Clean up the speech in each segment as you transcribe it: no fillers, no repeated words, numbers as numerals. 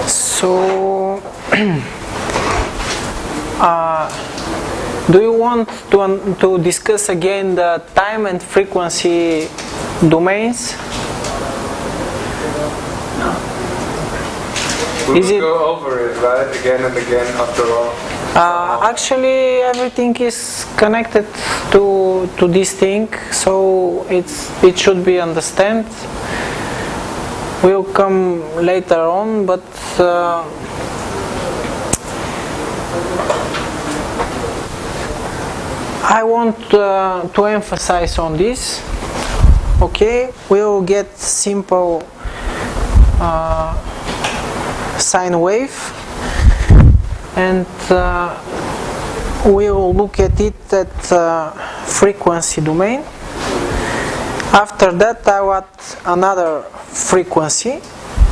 So do you want to discuss again the time and frequency domains? We will go over it, right? Again and again after all. Actually, everything is connected to this thing, so it should be understood. We'll come later on, but I want to emphasize on this. Okay, we'll get simple sine wave, and we'll look at it at frequency domain. After that, I want another frequency,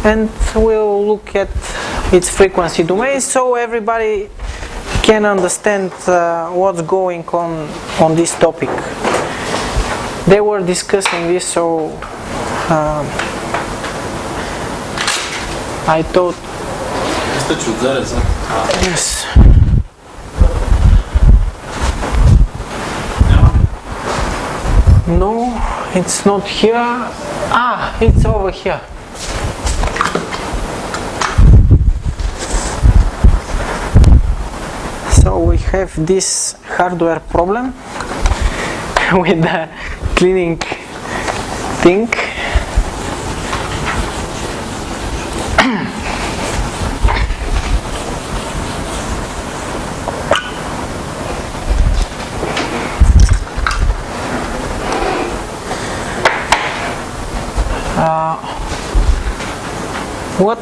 and we'll look at its frequency domain so everybody can understand what's going on this topic. They were discussing this, so I thought. Yes. No, it's not here. Ah, it's over here. So we have this hardware problem with the cleaning thing. What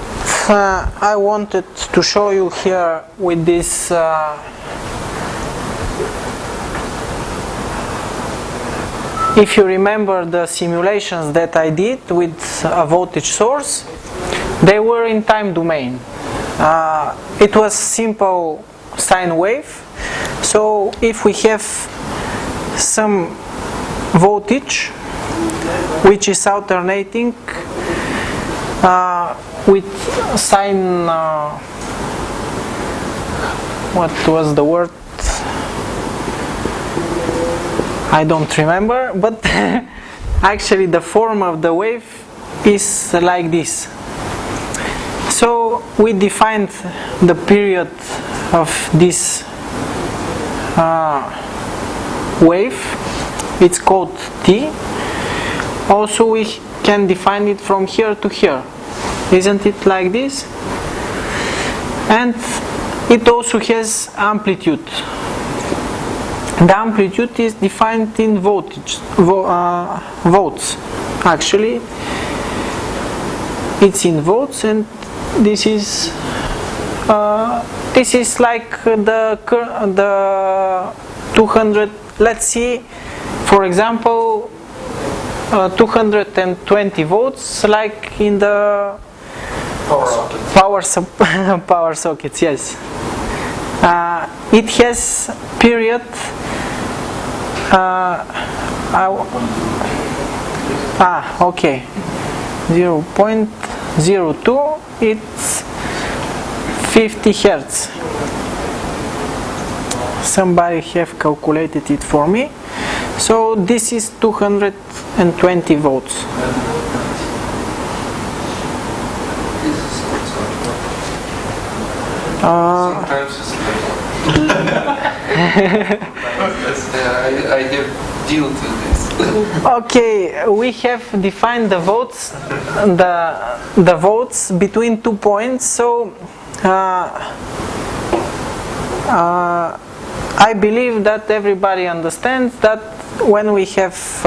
I wanted to show you here with this if you remember the simulations that I did with a voltage source, they were in time domain. It was simple sine wave, so if we have some voltage which is alternating with sine, what was the word? I don't remember, but actually the form of the wave is like this. So we defined the period of this wave, it's called t. Also we can define it from here to here, isn't it like this? And it also has amplitude. The amplitude is defined in volts. Actually, it's in volts, and this is like the 200. Let's see, for example, 220 volts, like in the power sockets. Yes, it has period. Okay, 0.02. It's 50 hertz. Somebody have calculated it for me. So this is 220 volts. I have deal to this. Okay, we have defined the volts, the volts between 2 points. So I believe that everybody understands that when we have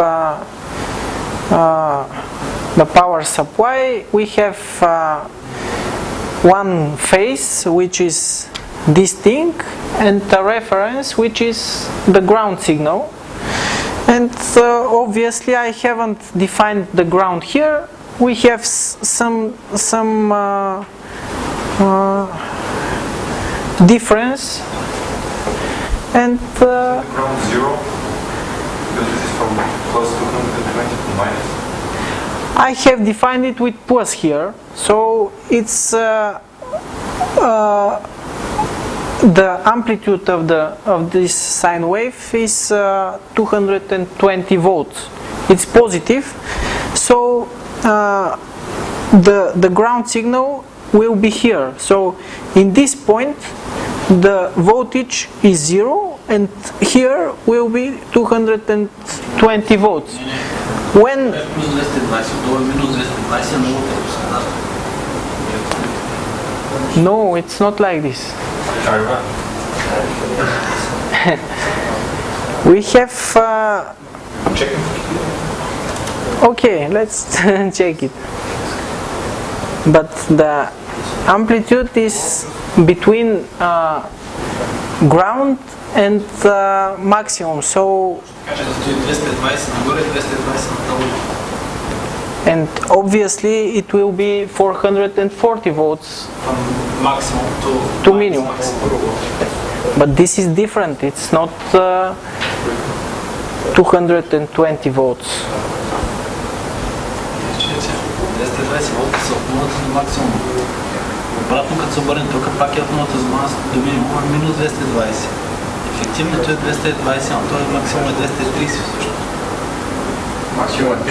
the power supply, we have one phase which is this thing, and a reference which is the ground signal. And obviously I haven't defined the ground here. We have some difference, and Ground zero, because this is from plus 220 to minus. I have defined it with plus here, so it's the amplitude of this sine wave is 220 volts. It's positive, so the ground signal will be here. So in this point the voltage is 0 and here will be 220 volts. When no, it's not like this. We have okay, let's check it. But the amplitude is between ground and maximum, so and obviously it will be 440 volts maximum to minimum. But this is different, it's not 220 volts. 220 волта са от нулата до максимум. Обратно като се обърне тук, пак е от нулата до минимума минус 220. Ефективното е 220, но този максимум е 230 всъщност. Максимум е 315.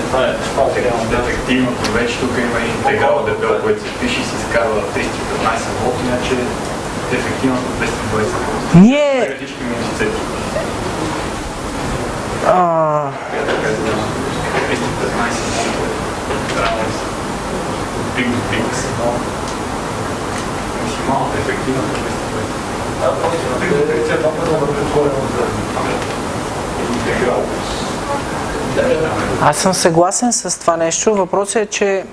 Това е ефективното вече. Тук има и интеграл дебел, който се пише и се изкарва 315 волт, иначе ефективното 220 волт. Ние... Периодични минусицети. 315 максималната ефективност Аз съм съгласен с това нещо. Въпросът е, че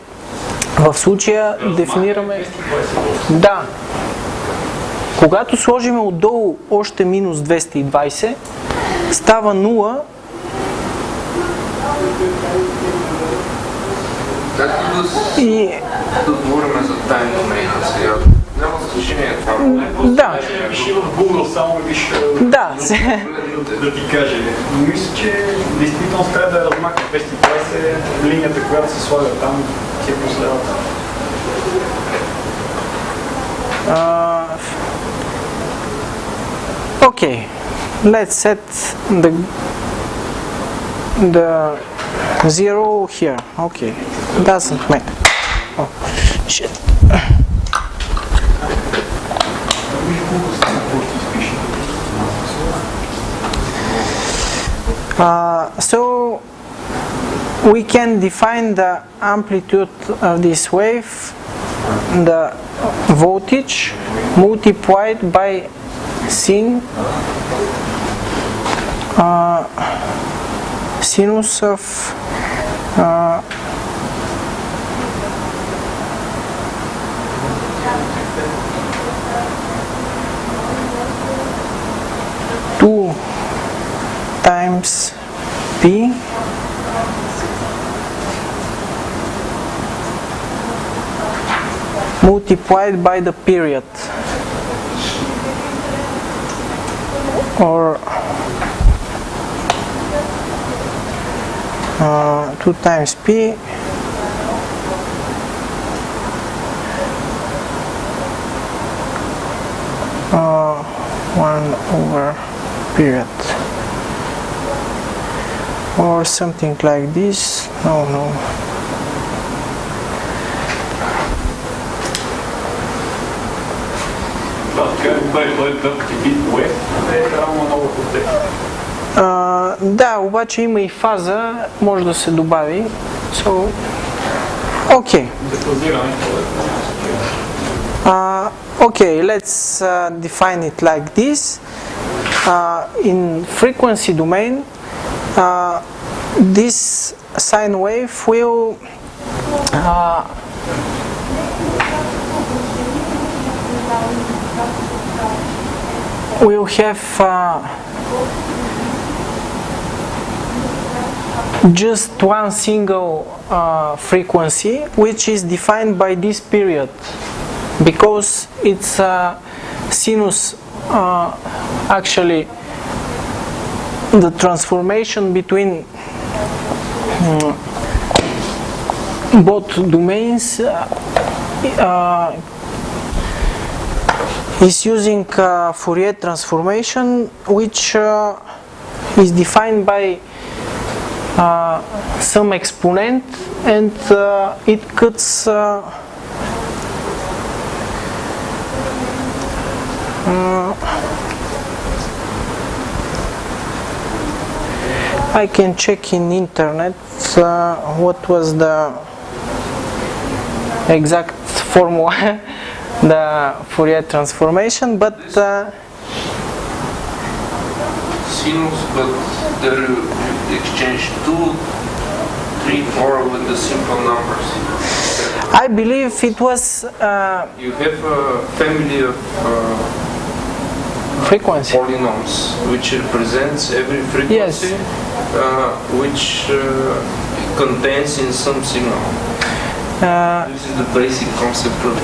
в случая дефинираме... Да. Когато сложим отдолу още минус 220, става 0. И... Да говорим за тайм домейна сега. Няма значение това. Да. Пиши в Google само виж да ти каже. Но мисля, че действително трябва да размахне 220 линията, която се слага там, ти е последната. Okay, let's set the 0 here. Okay, doesn't matter. Oh, shit. So we can define the amplitude of this wave, the voltage multiplied by sinus of two times p multiplied by the period, or 2 times p1 over period, or something like this. No. Да, обаче има и фаза, може да се добави. So, okay. Okay, let's define it like this. In frequency domain, this sine wave will have just one single frequency, which is defined by this period, because it's sinus. Actually, the transformation between both domains is using Fourier transformation, which is defined by some exponent, and it cuts I can check in internet what was the exact formula the Fourier transformation, but Sinus, but there you exchange 2, 3, 4 with the simple numbers. I believe it was You have a family of frequency. polynomials which represents every frequency, which contains in some signal. This is the basic concept of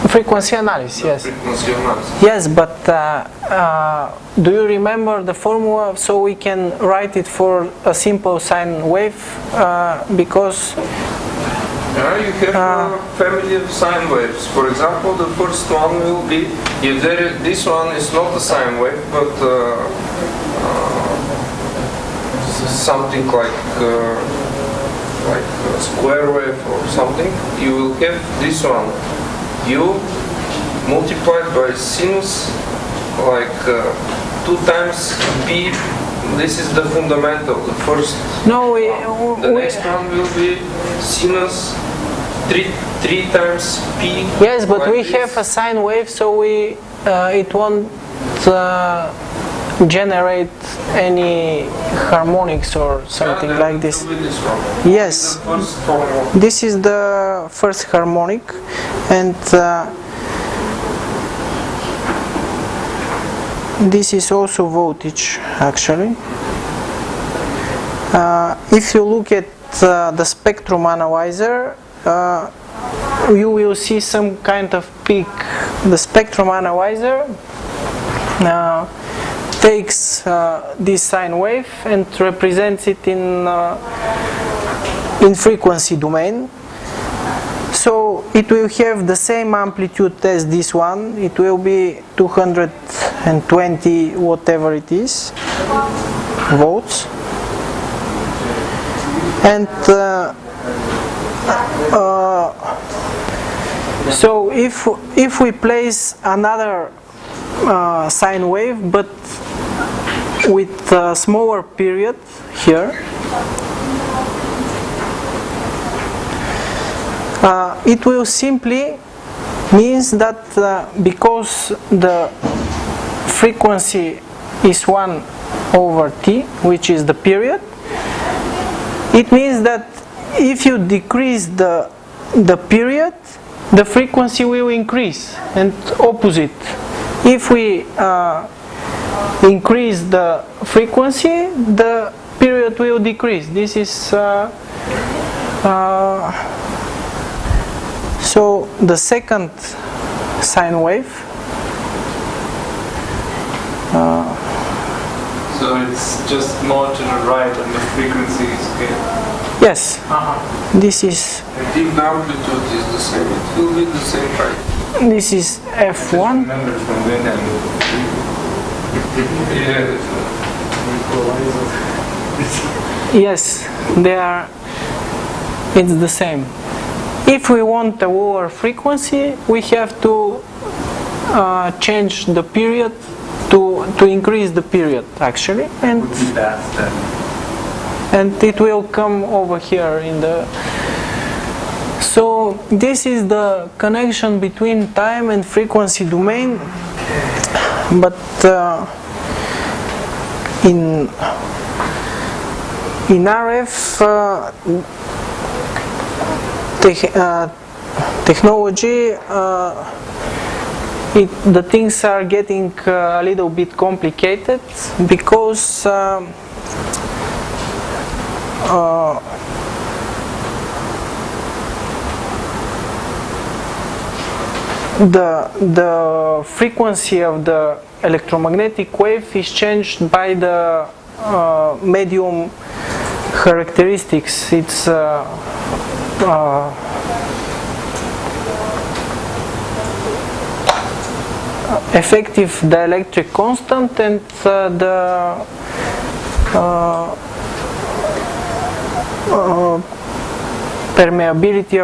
Frequency analysis, yes. frequency analysis. Yes, but do you remember the formula so we can write it for a simple sine wave? Because You have a family of sine waves. For example, the first one will be, if this one is not a sine wave, but something like a square wave or something, you will have this one. U multiplied by sinus, like 2 times p. This is the fundamental, the first. no, The next one will be sinus 3 times p. yes, but like we this. have a sine wave, so it won't generate any harmonics or something then like it this. will be this one. Yes, The first formula. this is the first harmonic, and this is also voltage actually. If you look at the spectrum analyzer, you will see some kind of peak. The spectrum analyzer takes this sine wave and represents it in frequency domain. So it will have the same amplitude as this one. It will be 220 whatever it is volts, and so if we place another sine wave but with a smaller period here, it will simply means that because the frequency is 1 over t, which is the period, it means that if you decrease the period, the frequency will increase, and opposite. If we increase the frequency, the period will decrease. This is so the second sine wave. So it's just more to the right and the frequency is here. Yes, this is And if the amplitude is the same, it will be the same height. this is F1. Remember from then and Yes, they are. It's the same. If we want a lower frequency, we have to change the period to increase the period actually, and would be that then. and it will come over here in the. So this is the connection between time and frequency domain, but in RF technology, the things are getting a little bit complicated because the frequency of the electromagnetic wave is changed by the medium characteristics. It's effective dielectric constant and the permeability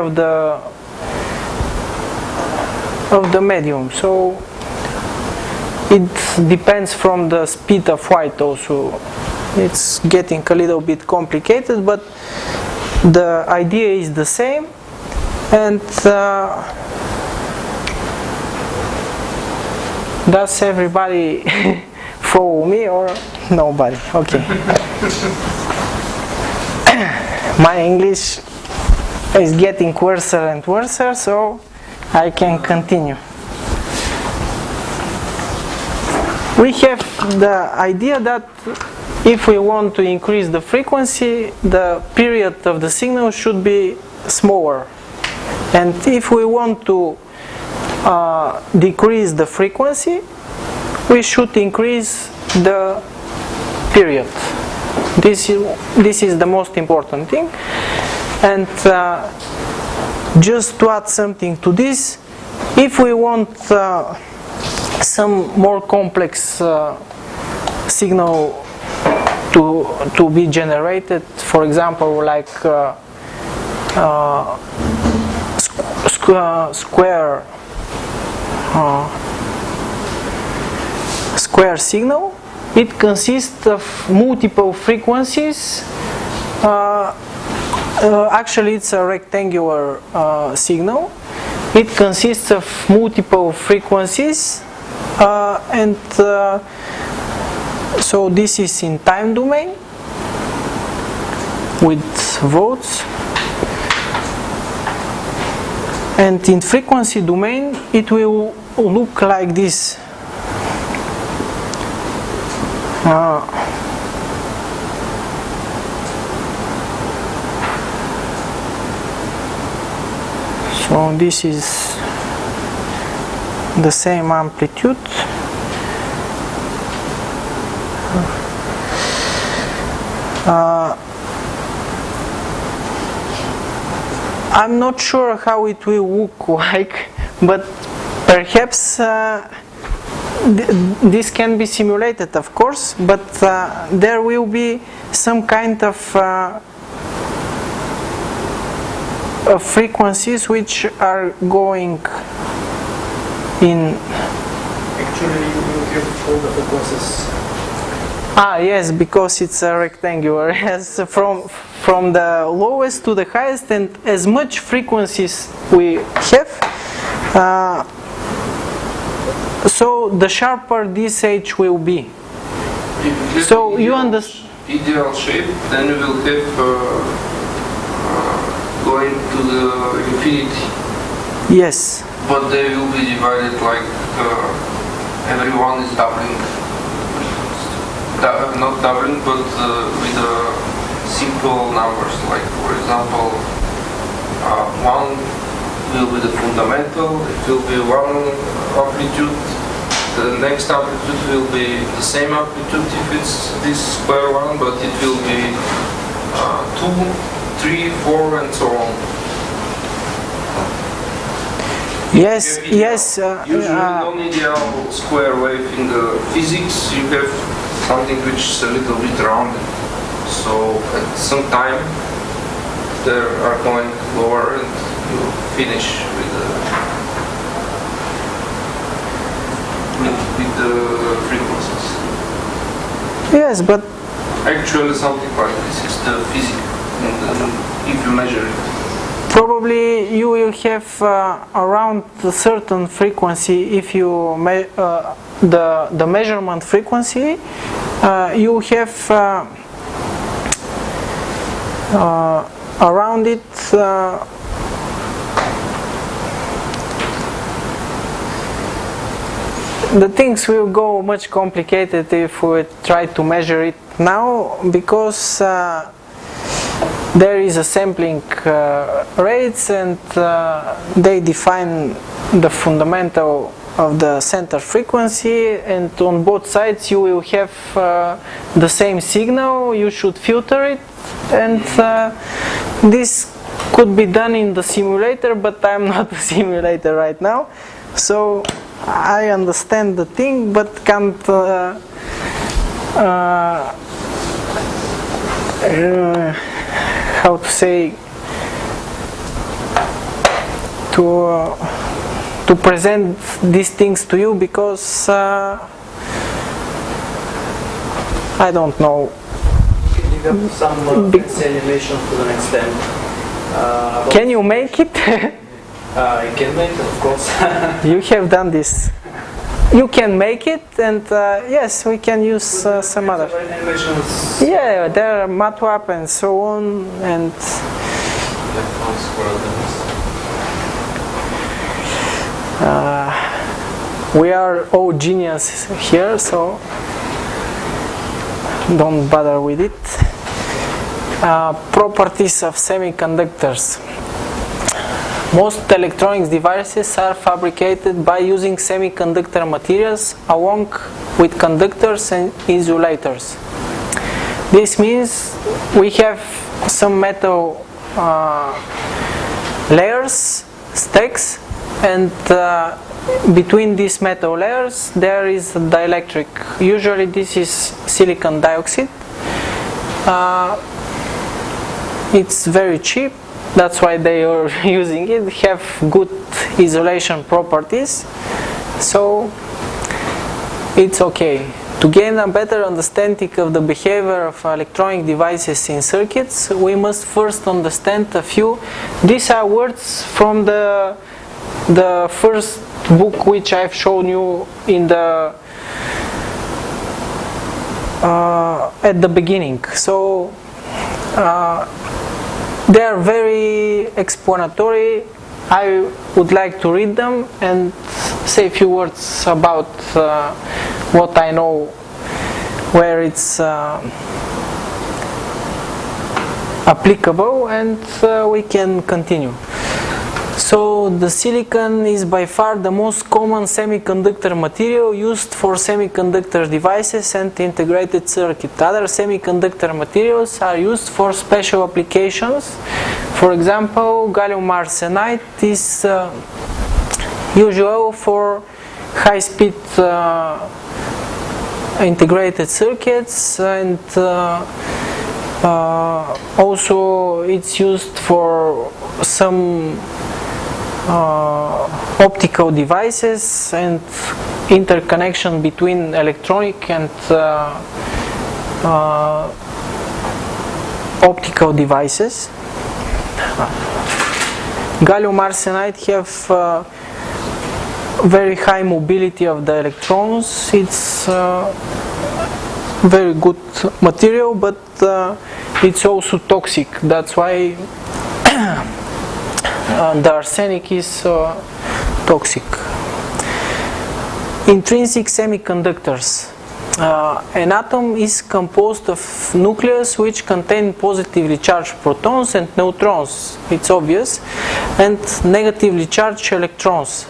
of the medium. So it depends from the speed of light also. It's getting a little bit complicated, but the idea is the same. And does everybody follow me or nobody? Okay. My English is getting worse and worse, so I can continue. We have the idea that if we want to increase the frequency, the period of the signal should be smaller. And if we want to decrease the frequency, we should increase the period. This is the most important thing. And just to add something to this, if we want some more complex signal to be generated, for example, like square signal, it consists of multiple frequencies. Actually, it's a rectangular signal. It consists of multiple frequencies, and so this is in time domain with volts, and in frequency domain it will look like this. So this is the same amplitude. I'm not sure how it will look like, but perhaps this can be simulated, of course, but there will be some kind of frequencies which are going in. Actually, you will have all the frequencies. Yes, because it's a rectangular. Yes, from the lowest to the highest, and as much frequencies we have, so the sharper this edge will be. So you understand. Ideal shape, then you will have going to the infinity. Yes. But they will be divided like everyone is doubling. Not doubling, but with simple numbers. Like for example, 1 will be the fundamental. It will be 1 amplitude. The next amplitude will be the same amplitude if it's this square one, but it will be 2, 3, 4, and so on. Yes, yes. Usually non-ideal square wave in the physics, you have something which is a little bit rounded. So at some time they are going lower and you finish with the frequencies. Yes, but actually something like this is the physics, if you measure it. Probably you will have around a certain frequency. If you the measurement frequency, you have around it the things will go much complicated if we try to measure it now, because there is a sampling rates, and they define the fundamental of the center frequency, and on both sides you will have the same signal. You should filter it, and this could be done in the simulator, but I'm not a simulator right now, so I understand the thing, but can't how to say, to present these things to you, because I don't know. You have some animation to the next time. Can you make it? I can make it, of course. You have done this. You can make it, and yes, we can use some other. Animations. Yeah, there are MATLAB and so on, and we are all geniuses here, so don't bother with it. Properties of semiconductors. Most electronics devices are fabricated by using semiconductor materials along with conductors and insulators. This means we have some metal layers, stacks, and between these metal layers there is a dielectric. Usually this is silicon dioxide. It's very cheap. That's why they are using it. Have good isolation properties, so it's okay. To gain a better understanding of the behavior of electronic devices in circuits, we must first understand a few. These are words from the first book which I've shown you in the at the beginning. So. They are very explanatory. I would like to read them and say a few words about what I know, where it's applicable, and we can continue. So the silicon is by far the most common semiconductor material used for semiconductor devices and integrated circuit. Other semiconductor materials are used for special applications. For example, gallium arsenide is usual for high-speed integrated circuits, and also it's used for some optical devices and interconnection between electronic and optical devices. Gallium arsenide have very high mobility of the electrons. It's very good material, but it's also toxic. That's why the arsenic is toxic. Intrinsic semiconductors. An atom is composed of nucleus which contain positively charged protons and neutrons, it's obvious, and negatively charged electrons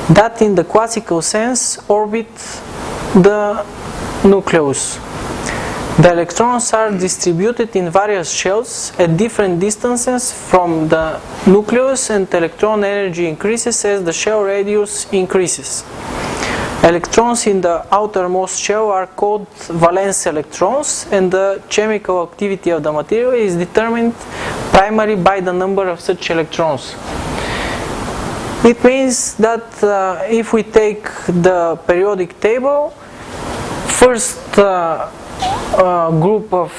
that in the classical sense orbit the nucleus. The electrons are distributed in various shells at different distances from the nucleus, and electron energy increases as the shell radius increases. Electrons in the outermost shell are called valence electrons, and the chemical activity of the material is determined primarily by the number of such electrons. It means that if we take the periodic table, first group of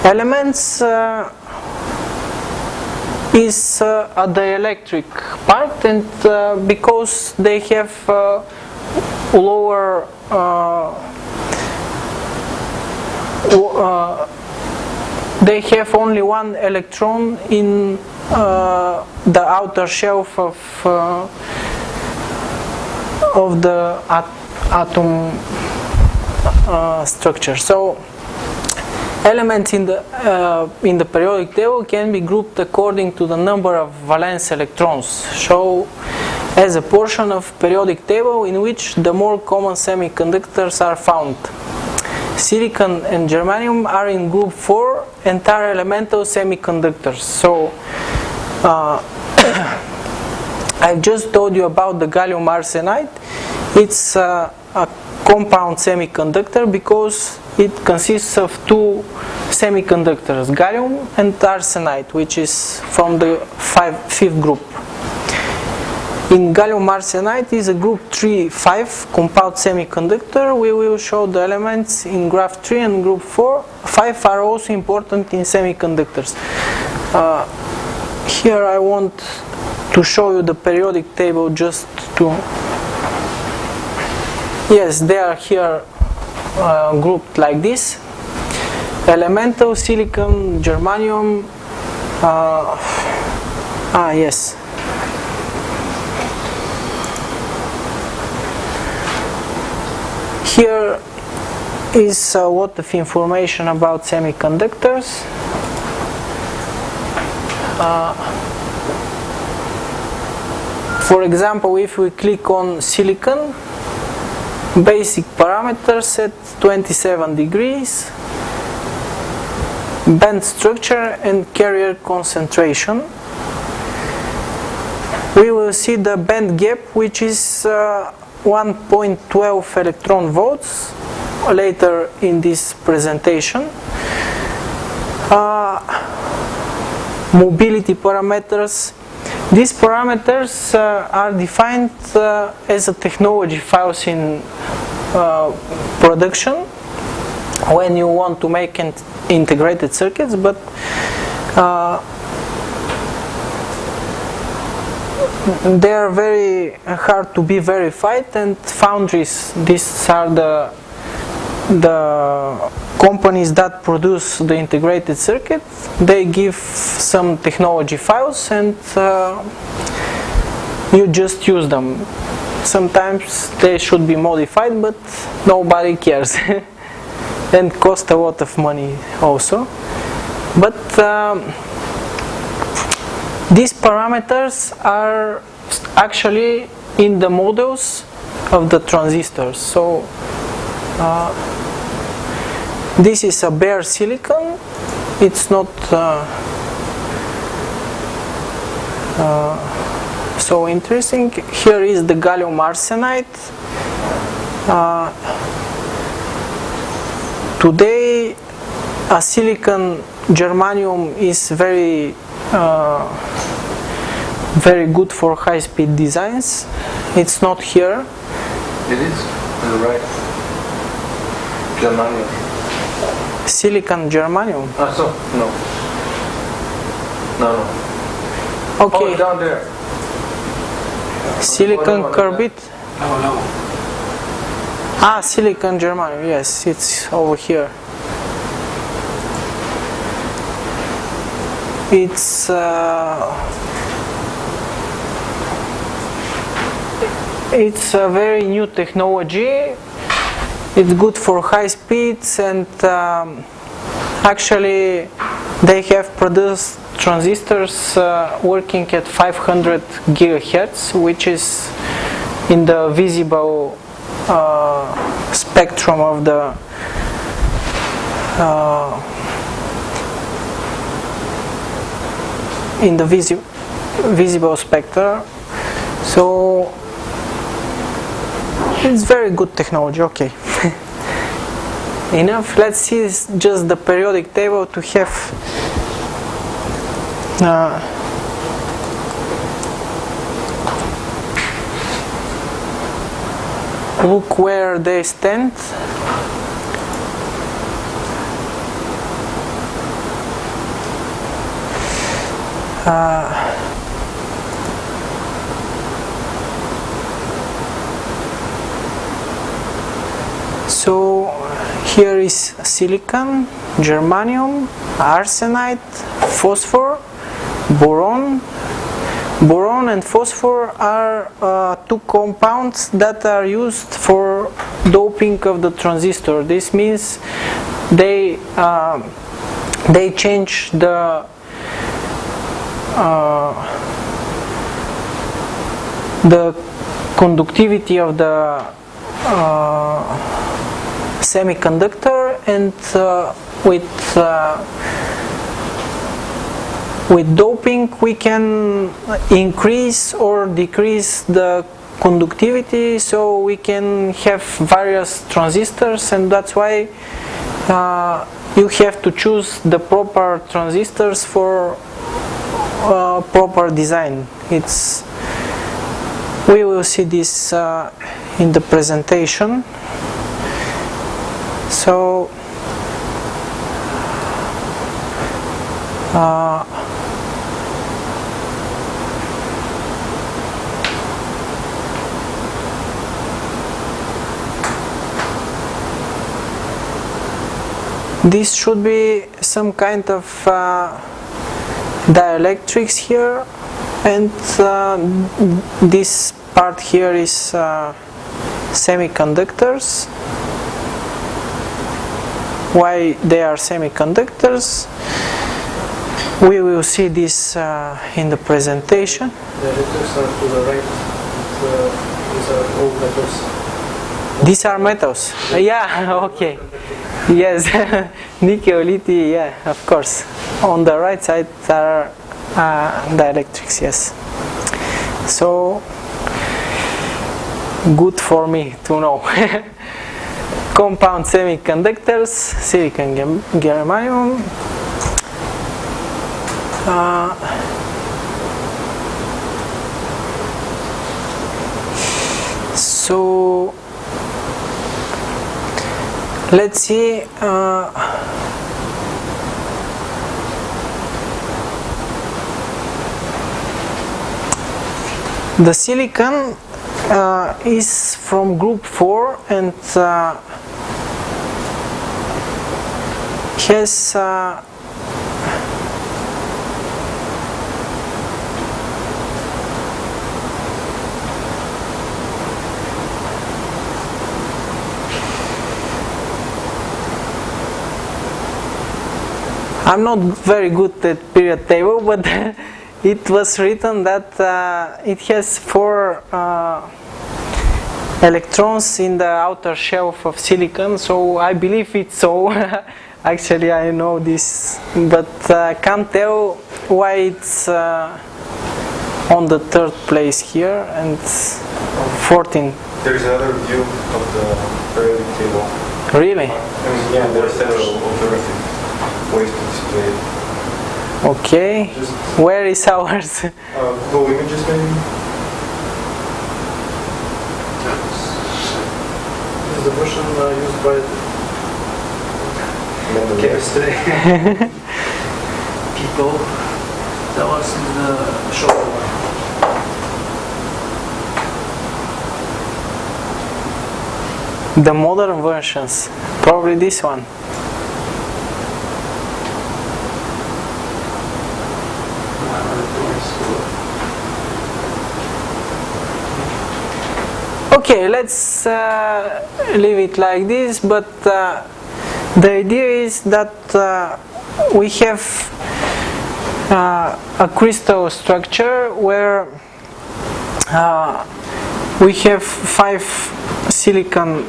elements is a dielectric part, and because they have lower they have only one electron in the outer shell of the atom structure. So elements in the periodic table can be grouped according to the number of valence electrons, shown as a portion of periodic table in which the more common semiconductors are found. Silicon and germanium are in group 4 and are elemental semiconductors. So I've just told you about the gallium arsenide. It's a compound semiconductor because it consists of two semiconductors, gallium and arsenide, which is from the fifth group. In gallium arsenide is a group 3-5 compound semiconductor. We will show the elements in graph 3 and group 5 are also important in semiconductors. Here I want to show you the periodic table just to... Yes, they are here grouped like this. Elemental, silicon, germanium, yes. Here is a lot of information about semiconductors. For example, if we click on silicon, basic parameters at 27 degrees, band structure and carrier concentration. We will see the band gap, which is 1.12 electron volts later in this presentation. Mobility parameters. These parameters are defined as a technology files in production when you want to make integrated circuits, but they are very hard to be verified, and foundries, these are the companies that produce the integrated circuit. They give some technology files and you just use them. Sometimes they should be modified, but nobody cares and cost a lot of money also. But these parameters are actually in the models of the transistors. So this is a bare silicon. It's not so interesting. Here is the gallium arsenide. Today a silicon germanium is very good for high-speed designs. It's not here. It is on the right. Germanium. Silicon germanium. So no. Okay. Oh, down there. Silicon carbide. Silicon germanium. Yes, it's over here. It's a very new technology. It's good for high speeds, and actually they have produced transistors working at 500 gigahertz, which is in the visible spectrum of the in the visible spectrum. So it's very good technology. Okay. Enough. Let's see just the periodic table to have look where they stand. So here is silicon, germanium, arsenide, phosphor, boron. Boron and phosphor are two compounds that are used for doping of the transistor. This means they change the conductivity of the semiconductor, and with with doping we can increase or decrease the conductivity, so we can have various transistors, and that's why you have to choose the proper transistors for proper design. We will see this in the presentation. So this should be some kind of dielectrics here, and this part here is semiconductors. Why they are semiconductors? We will see this in the presentation. The electrodes are to the right. These are all metals. These are metals. Yeah, okay. Yes, nickel, lithium, yeah, of course. On the right side are dielectrics, yes. So, good for me to know. Compound semiconductors, silicon, germanium. So, let's see. The silicon is from group 4 and has I'm not very good at period table, but it was written that it has 4 electrons in the outer shelf of silicon, so I believe it's so. Actually, I know this, but can't tell why it's on the 3rd place here and 14. There is another view of the periodic table. Really? Yeah, there are several alternative ways to display it. Okay. Where is ours? Google Images maybe? This is the version used by chemistry people. That was in the shop one. The modern versions, probably this one. Okay, let's leave it like this, but the idea is that we have a crystal structure where we have 5 silicon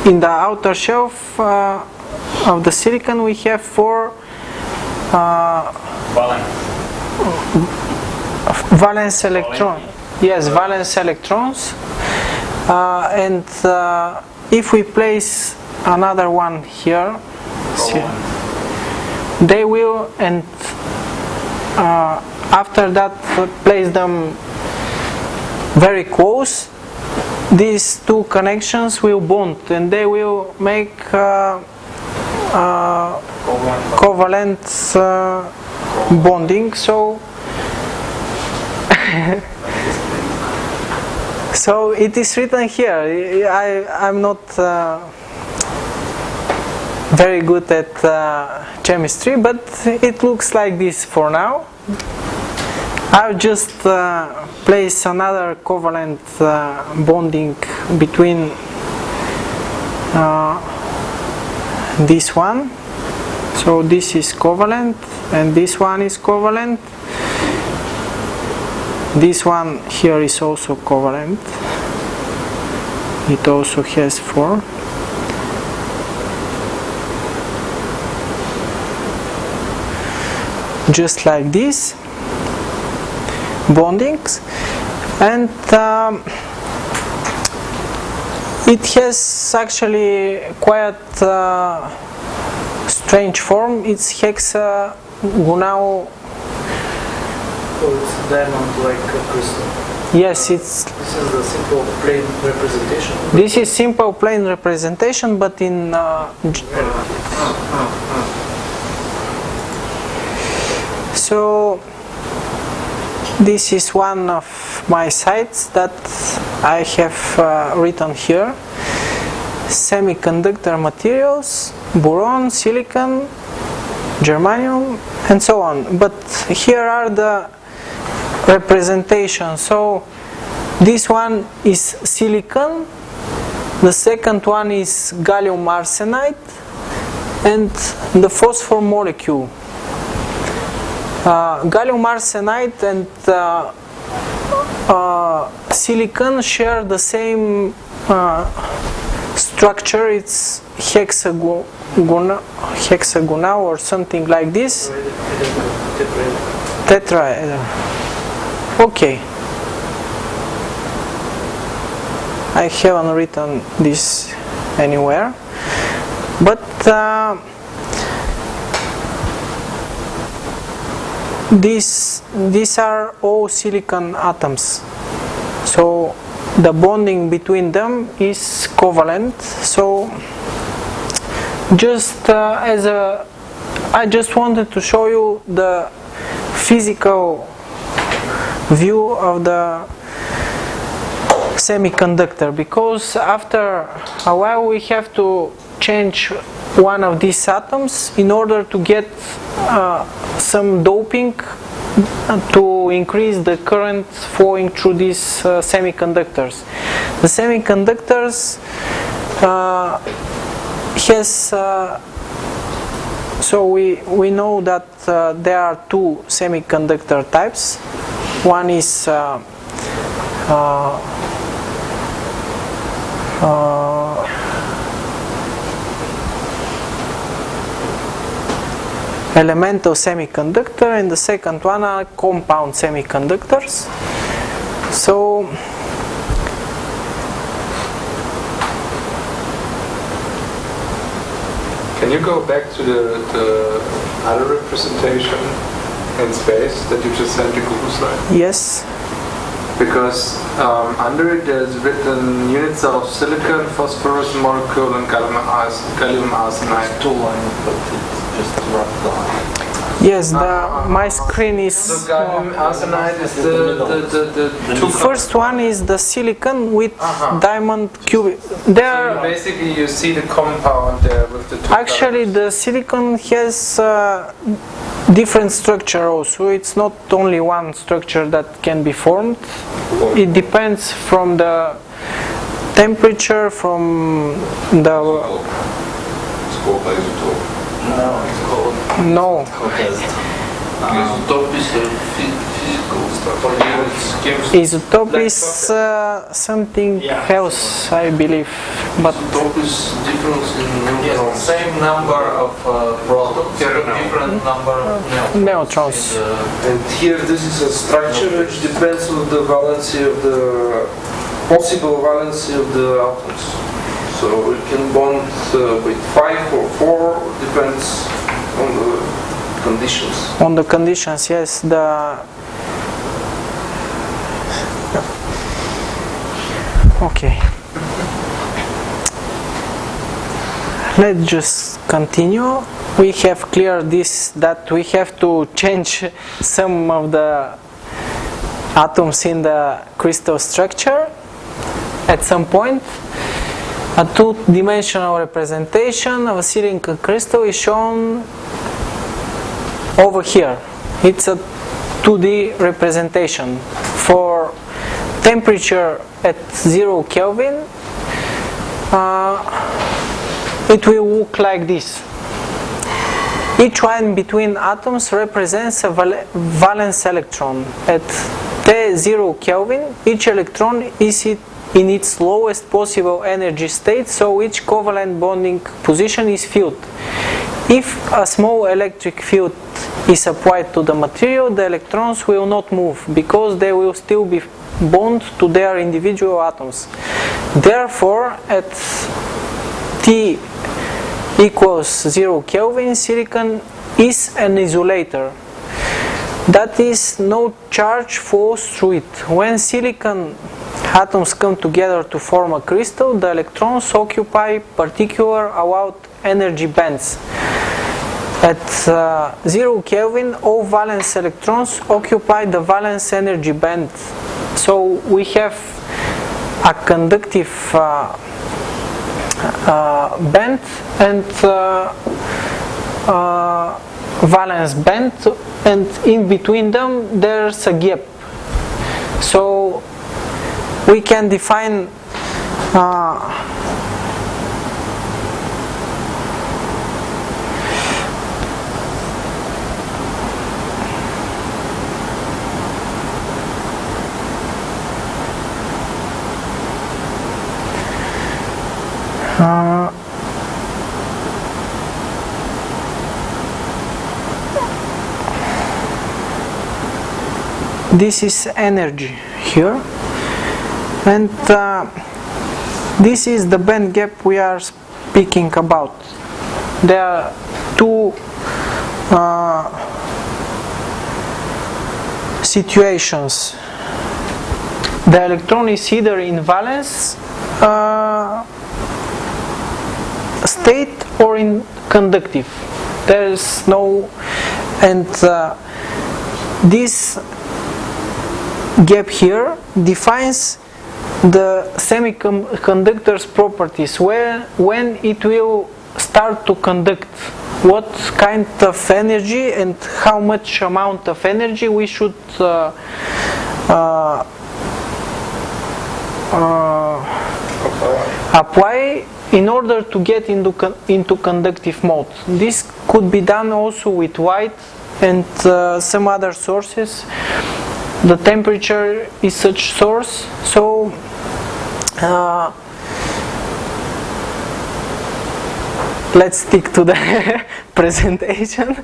in the outer shelf of the silicon. We have 4 valence electrons. Yes, valence electrons, and if we place another one here, they will, and after that place them very close, these 2 connections will bond and they will make covalent bonding. So so it is written here. I'm not very good at chemistry, but it looks like this for now. I'll just place another covalent bonding between this one. So this is covalent and this one is covalent. This one here is also covalent. It also has 4. just like this bondings, and it has actually quite strange form. It's hexagonal. So it's diamond like a crystal. Yes, it's. This is the simple plane representation. This is simple plane representation, but in. So this is one of my sites that I have written here. Semiconductor materials, boron, silicon, germanium, and so on. But here are the representations. So this one is silicon, the second one is gallium arsenide, and the phosphor molecule. Gallium arsenide and silicon share the same structure. It's hexagonal or something like this. Tetrahedral. Okay. I haven't written this anywhere, but these are all silicon atoms, so the bonding between them is covalent. So just I just wanted to show you the physical view of the semiconductor, because after a while we have to change one of these atoms in order to get some doping to increase the current flowing through these semiconductors. The semiconductors has so we know that there are two semiconductor types. One is elemental semiconductor, and the second one are compound semiconductors. So can you go back to the other representation in space that you just sent to Google slide? yes, Because under it there's written units of silicon, phosphorus molecule, and gallium arsenide. Two line, but it's just rough line. yes. My screen is. So gallium arsenide is the two. First one is the silicon with diamond cubic. So basically you see the compound there with the two. Actually, the silicon has different structure also. It's not only one structure that can be formed. It depends from the temperature, from the. It's called isotope. No, it's called. No. Isotope is a physical structure. Isotope is something else, I believe. But Isotope is difference in neutrons. Same number of protons, different number of neutrons. And here this is a structure which depends on the valency of the possible valency of the atoms. So it can bond with 5 or 4, depends on the conditions. On the conditions, yes. Okay. Let's just continue. We have cleared this, that we have to change some of the atoms in the crystal structure at some point. A two-dimensional representation of a silicon crystal is shown over here. It's a 2D representation. For temperature at 0 Kelvin, it will look like this. Each one between atoms represents a valence electron. At T0 Kelvin, each electron is in its lowest possible energy state, so each covalent bonding position is filled. If a small electric field is applied to the material, the electrons will not move because they will still be bound to their individual atoms. Therefore, at T equals 0 Kelvin, silicon is an insulator. That is, no charge flows through it. When silicon atoms come together to form a crystal, the electrons occupy particular allowed energy bands. At 0 Kelvin, all valence electrons occupy the valence energy band. So we have a conductive band and valence band, and in between them there's a gap. So we can define this is energy here, and this is the band gap we are speaking about. There are two situations. The electron is either in valence state or in conductive. There is no, and this gap here defines the semiconductor's properties, when it will start to conduct, what kind of energy and how much amount of energy we should apply in order to get into conductive mode. This could be done also with light and some other sources. The temperature is such source. So let's stick to the presentation.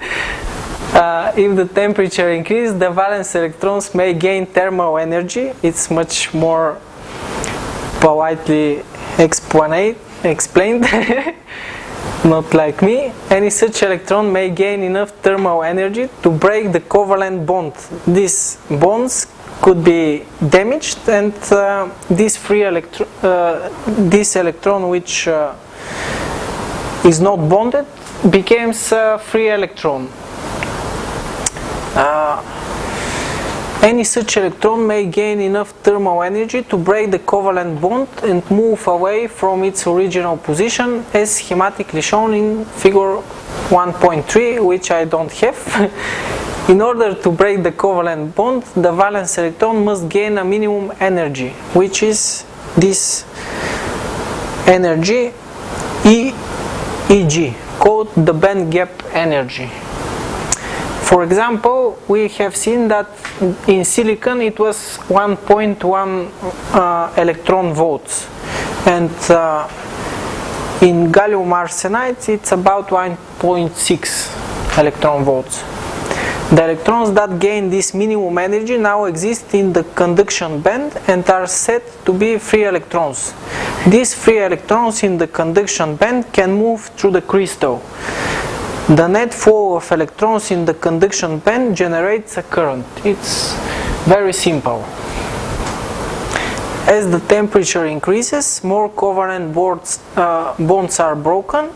If the temperature increases, the valence electrons may gain thermal energy. It's much more politely explained, not like me. Any such electron may gain enough thermal energy to break the covalent bond. These bonds could be damaged, and this electron which is not bonded becomes a free electron. Any such electron may gain enough thermal energy to break the covalent bond and move away from its original position, as schematically shown in figure 1.3, which I don't have. In order to break the covalent bond, the valence electron must gain a minimum energy, which is this energy EG, called the band gap energy. For example, we have seen that in silicon it was 1.1 electron volts, and in gallium arsenide it's about 1.6 electron volts. The electrons that gain this minimum energy now exist in the conduction band and are said to be free electrons. These free electrons in the conduction band can move through the crystal. The net flow of electrons in the conduction band generates a current. It's very simple. As the temperature increases, more covalent bonds are broken,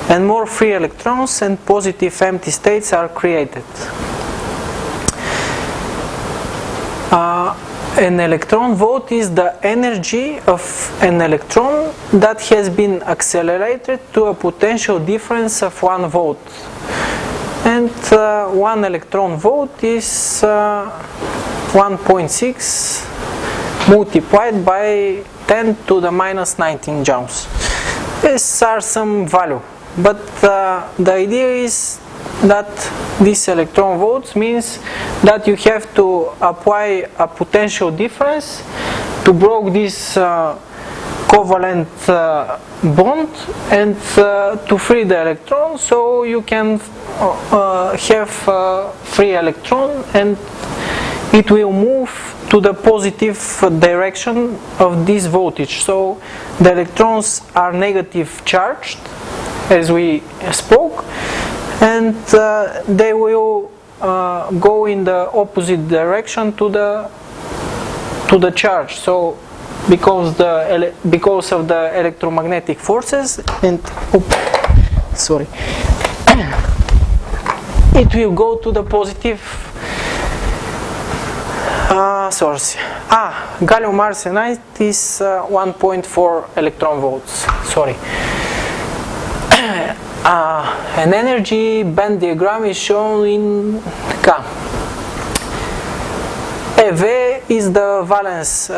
and more free electrons and positive empty states are created. An electron volt is the energy of an electron that has been accelerated to a potential difference of 1 volt. And 1 electron volt is 1.6 multiplied by 10 to the minus 19 joules. These are some value, but the idea is that this electron volts means that you have to apply a potential difference to break this covalent bond and to free the electron, so you can have free electron and it will move to the positive direction of this voltage. So the electrons are negative charged, as we spoke, and they will go in the opposite direction to the charge. So because of the electromagnetic forces and it will go to the positive source. Gallium arsenide is 1.4 electron volts. Sorry. An energy band diagram is shown in K. EV is the valence.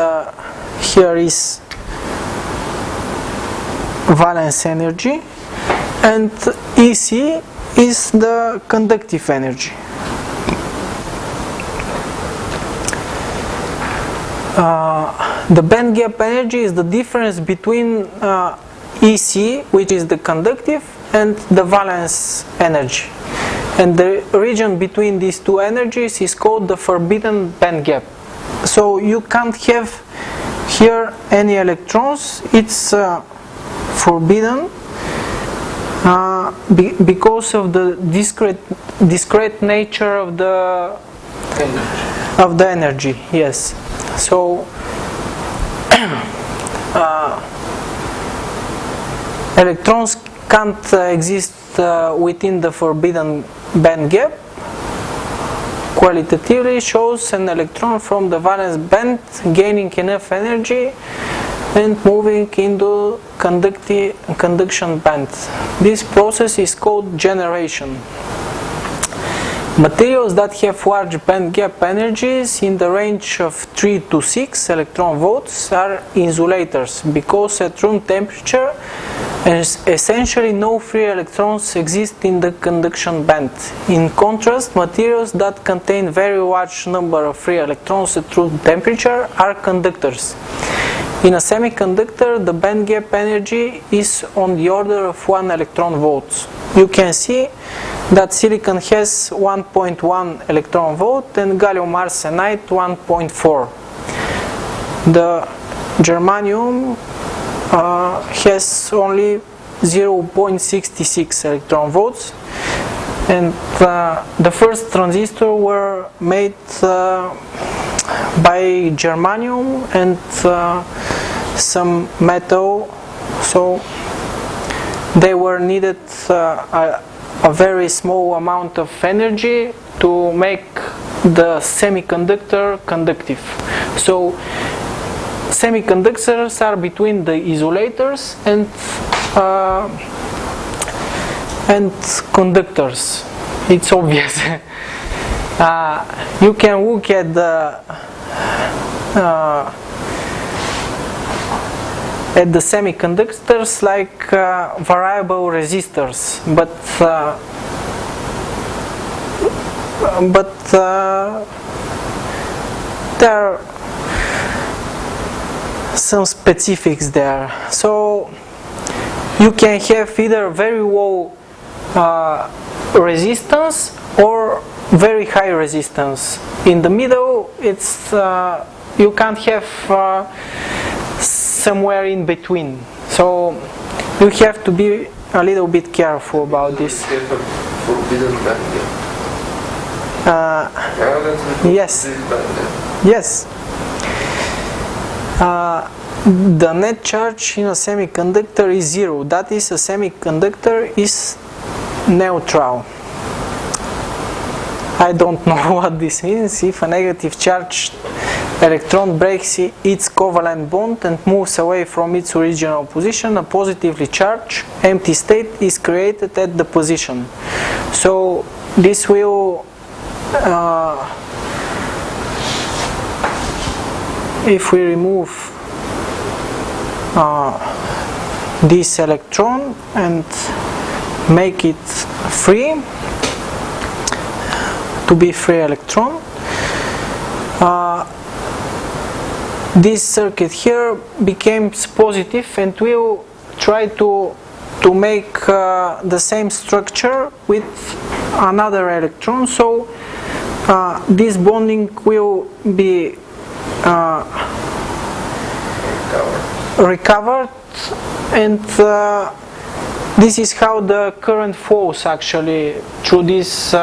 Here is valence energy, and EC is the conductive energy. The band gap energy is the difference between EC, which is the conductive, and the valence energy. And the region between these two energies is called the forbidden band gap. So you can't have here any electrons. It's forbidden because of the discrete nature of the energy. Yes. So electrons can't exist within the forbidden band gap. Qualitatively shows an electron from the valence band gaining enough energy and moving into conduction band. This process is called generation. Materials that have large band gap energies in the range of 3 to 6 electron volts are insulators because at room temperature essentially no free electrons exist in the conduction band. In contrast, materials that contain very large number of free electrons at room temperature are conductors. In a semiconductor, the band gap energy is on the order of 1 electron volts. You can see that silicon has 1.1 electron volt and gallium arsenide 1.4. The germanium has only 0.66 electron volts, and the first transistors were made by germanium and some metal, so they were needed a very small amount of energy to make the semiconductor conductive. So semiconductors are between the isolators and conductors. It's obvious. You can look at the semiconductors like variable resistors, but there are some specifics there. So you can have either very low resistance or very high resistance. In the middle, it's you can't have somewhere in between. So you have to be a little bit careful about this. Yes. Yes. The net charge in a semiconductor is 0. That is, a semiconductor is neutral. I don't know what this means. If a negative charged electron breaks its covalent bond and moves away from its original position, a positively charged empty state is created at the position. So this will, if we remove this electron and make it free, to be free electron, this circuit here becomes positive, and we'll try to make the same structure with another electron. So this bonding will be recovered, and this is how the current flows actually through this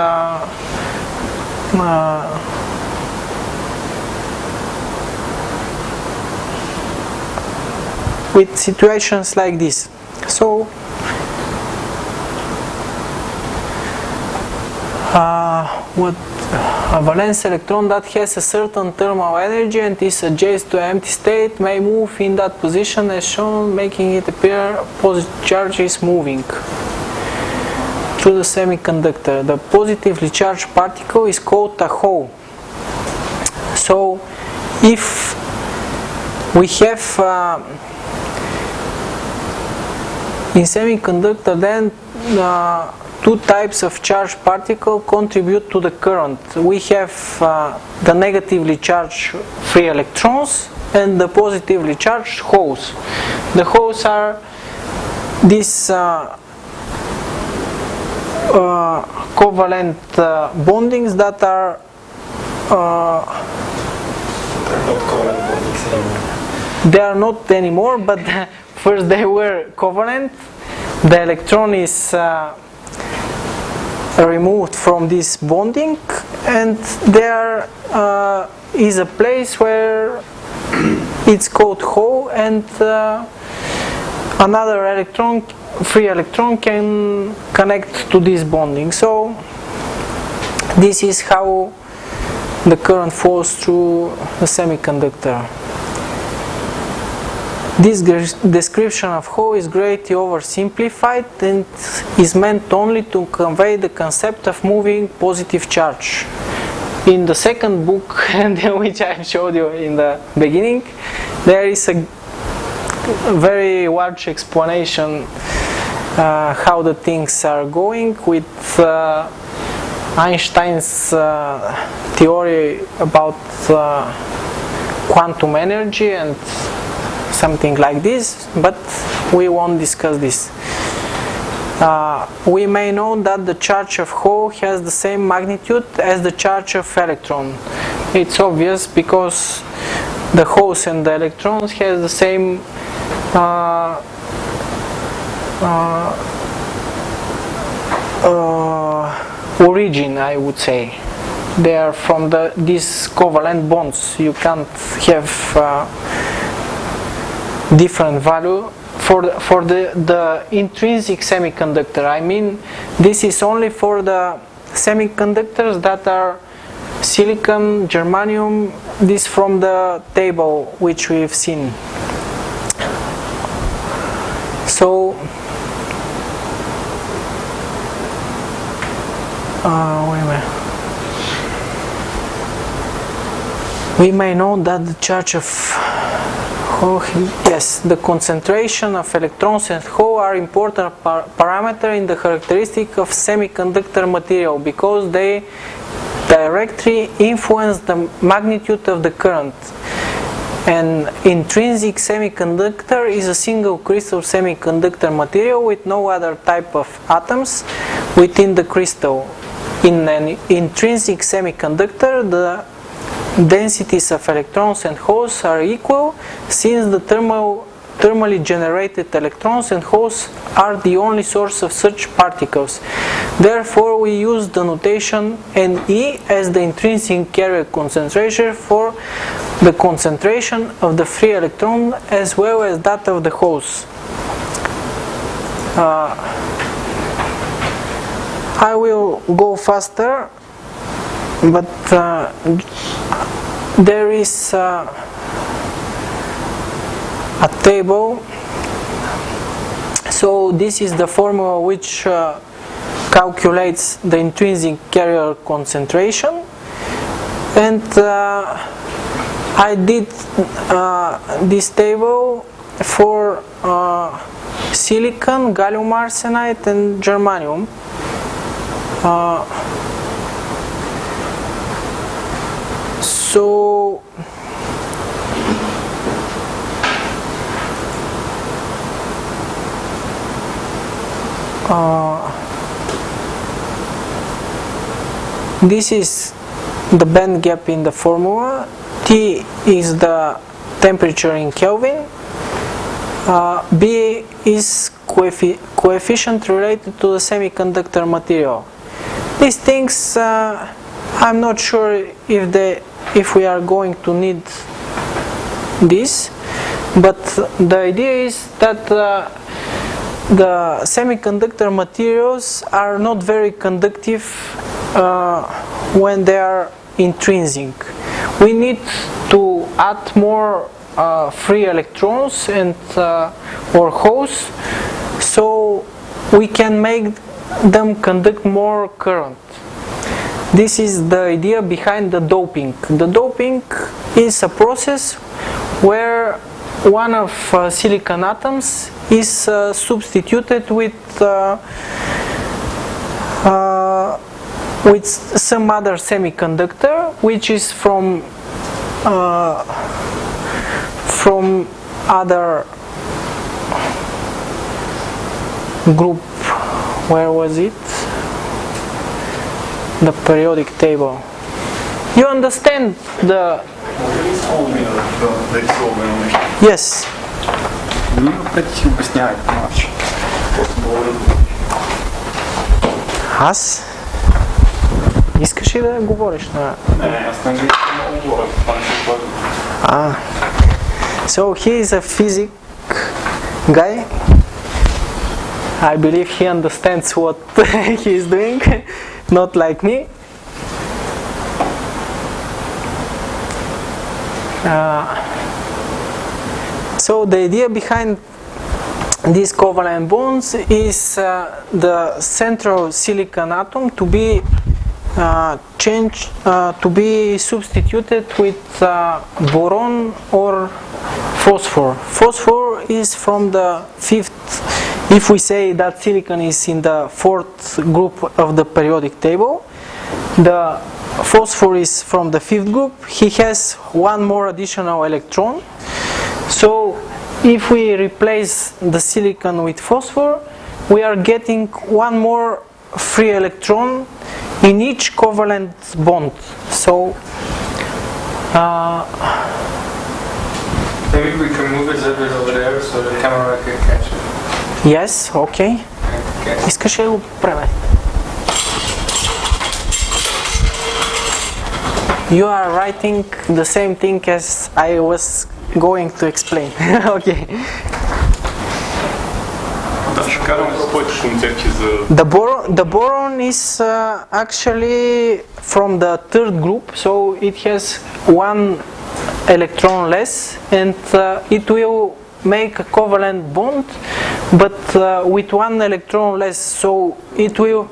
with situations like this. So what a valence electron that has a certain thermal energy and is adjacent to an empty state may move in that position as shown, making it appear positive charge is moving through the semiconductor. The positively charged particle is called a hole. So if we have in semiconductor, then two types of charged particle contribute to the current. We have the negatively charged free electrons and the positively charged holes. The holes are these covalent bondings that are they are not anymore, but first they were covalent. The electron is removed from this bonding, and there is a place where it's called hole, and another electron, free electron, can connect to this bonding. So this is how the current flows through the semiconductor. This description of hole is greatly oversimplified and is meant only to convey the concept of moving positive charge. In the second book, which I showed you in the beginning, there is a very large explanation how the things are going with Einstein's theory about quantum energy and something like this, but we won't discuss this. We may know that the charge of hole has the same magnitude as the charge of electron. It's obvious because the holes and the electrons has the same origin, I would say. They are from these covalent bonds. You can't have different value for the intrinsic semiconductor. I mean, this is only for the semiconductors that are silicon, germanium. This from the table which we've seen. So wait a minute. We may know that the charge of yes, the concentration of electrons and hole are important parameter in the characteristic of semiconductor material because they directly influence the magnitude of the current. An intrinsic semiconductor is a single crystal semiconductor material with no other type of atoms within the crystal. In an intrinsic semiconductor, the densities of electrons and holes are equal, since the thermally generated electrons and holes are the only source of such particles. Therefore, we use the notation Ne as the intrinsic carrier concentration for the concentration of the free electron as well as that of the holes. I will go faster, but there is a table. So this is the formula which calculates the intrinsic carrier concentration, and I did this table for silicon, gallium arsenide and germanium. So this is the band gap in the formula. T is the temperature in Kelvin. B is coefficient related to the semiconductor material. These things I'm not sure if we are going to need this, but the idea is that the semiconductor materials are not very conductive when they are intrinsic. We need to add more free electrons and or holes, so we can make them conduct more current. This is the idea behind the doping. The doping is a process where one of silicon atoms is substituted with some other semiconductor, which is from other group. Where was it? The periodic table. You understand the... Yes. Аз? Искаш ли да говориш на... Не, аз на английски много говоря. So he is a physics guy. I believe he understands what he is doing, not like me. So the idea behind these covalent bonds is the central silicon atom to be changed, to be substituted with boron or phosphor. Phosphor is from the fifth. If we say that silicon is in the fourth group of the periodic table, the phosphor is from the fifth group. He has one more additional electron. So if we replace the silicon with phosphor, we are getting one more free electron in each covalent bond. So maybe we can move it a bit over there so the camera can catch it. Yes, okay. Искаш ли да го правя? You are writing the same thing as I was going to explain. Okay. The boron is actually from the third group, so it has one electron less, and it will make a covalent bond, but with one electron less. So it will.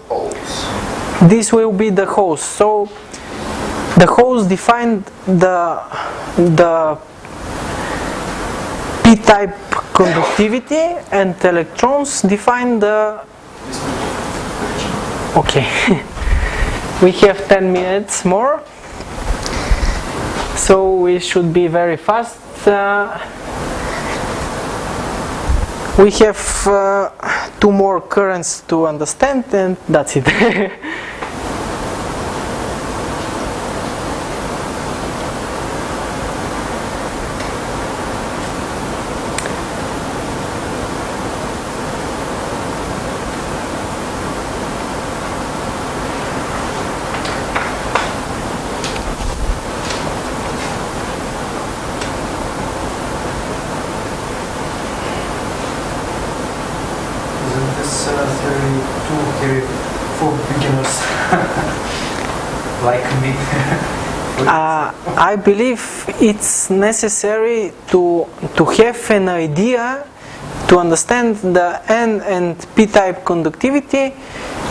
This will be the holes. So the holes define the p-type conductivity, and electrons define the... Okay. We have 10 minutes more, so we should be very fast. We have 2 more currents to understand, and that's it. I believe it's necessary to have an idea to understand the N and P-type conductivity,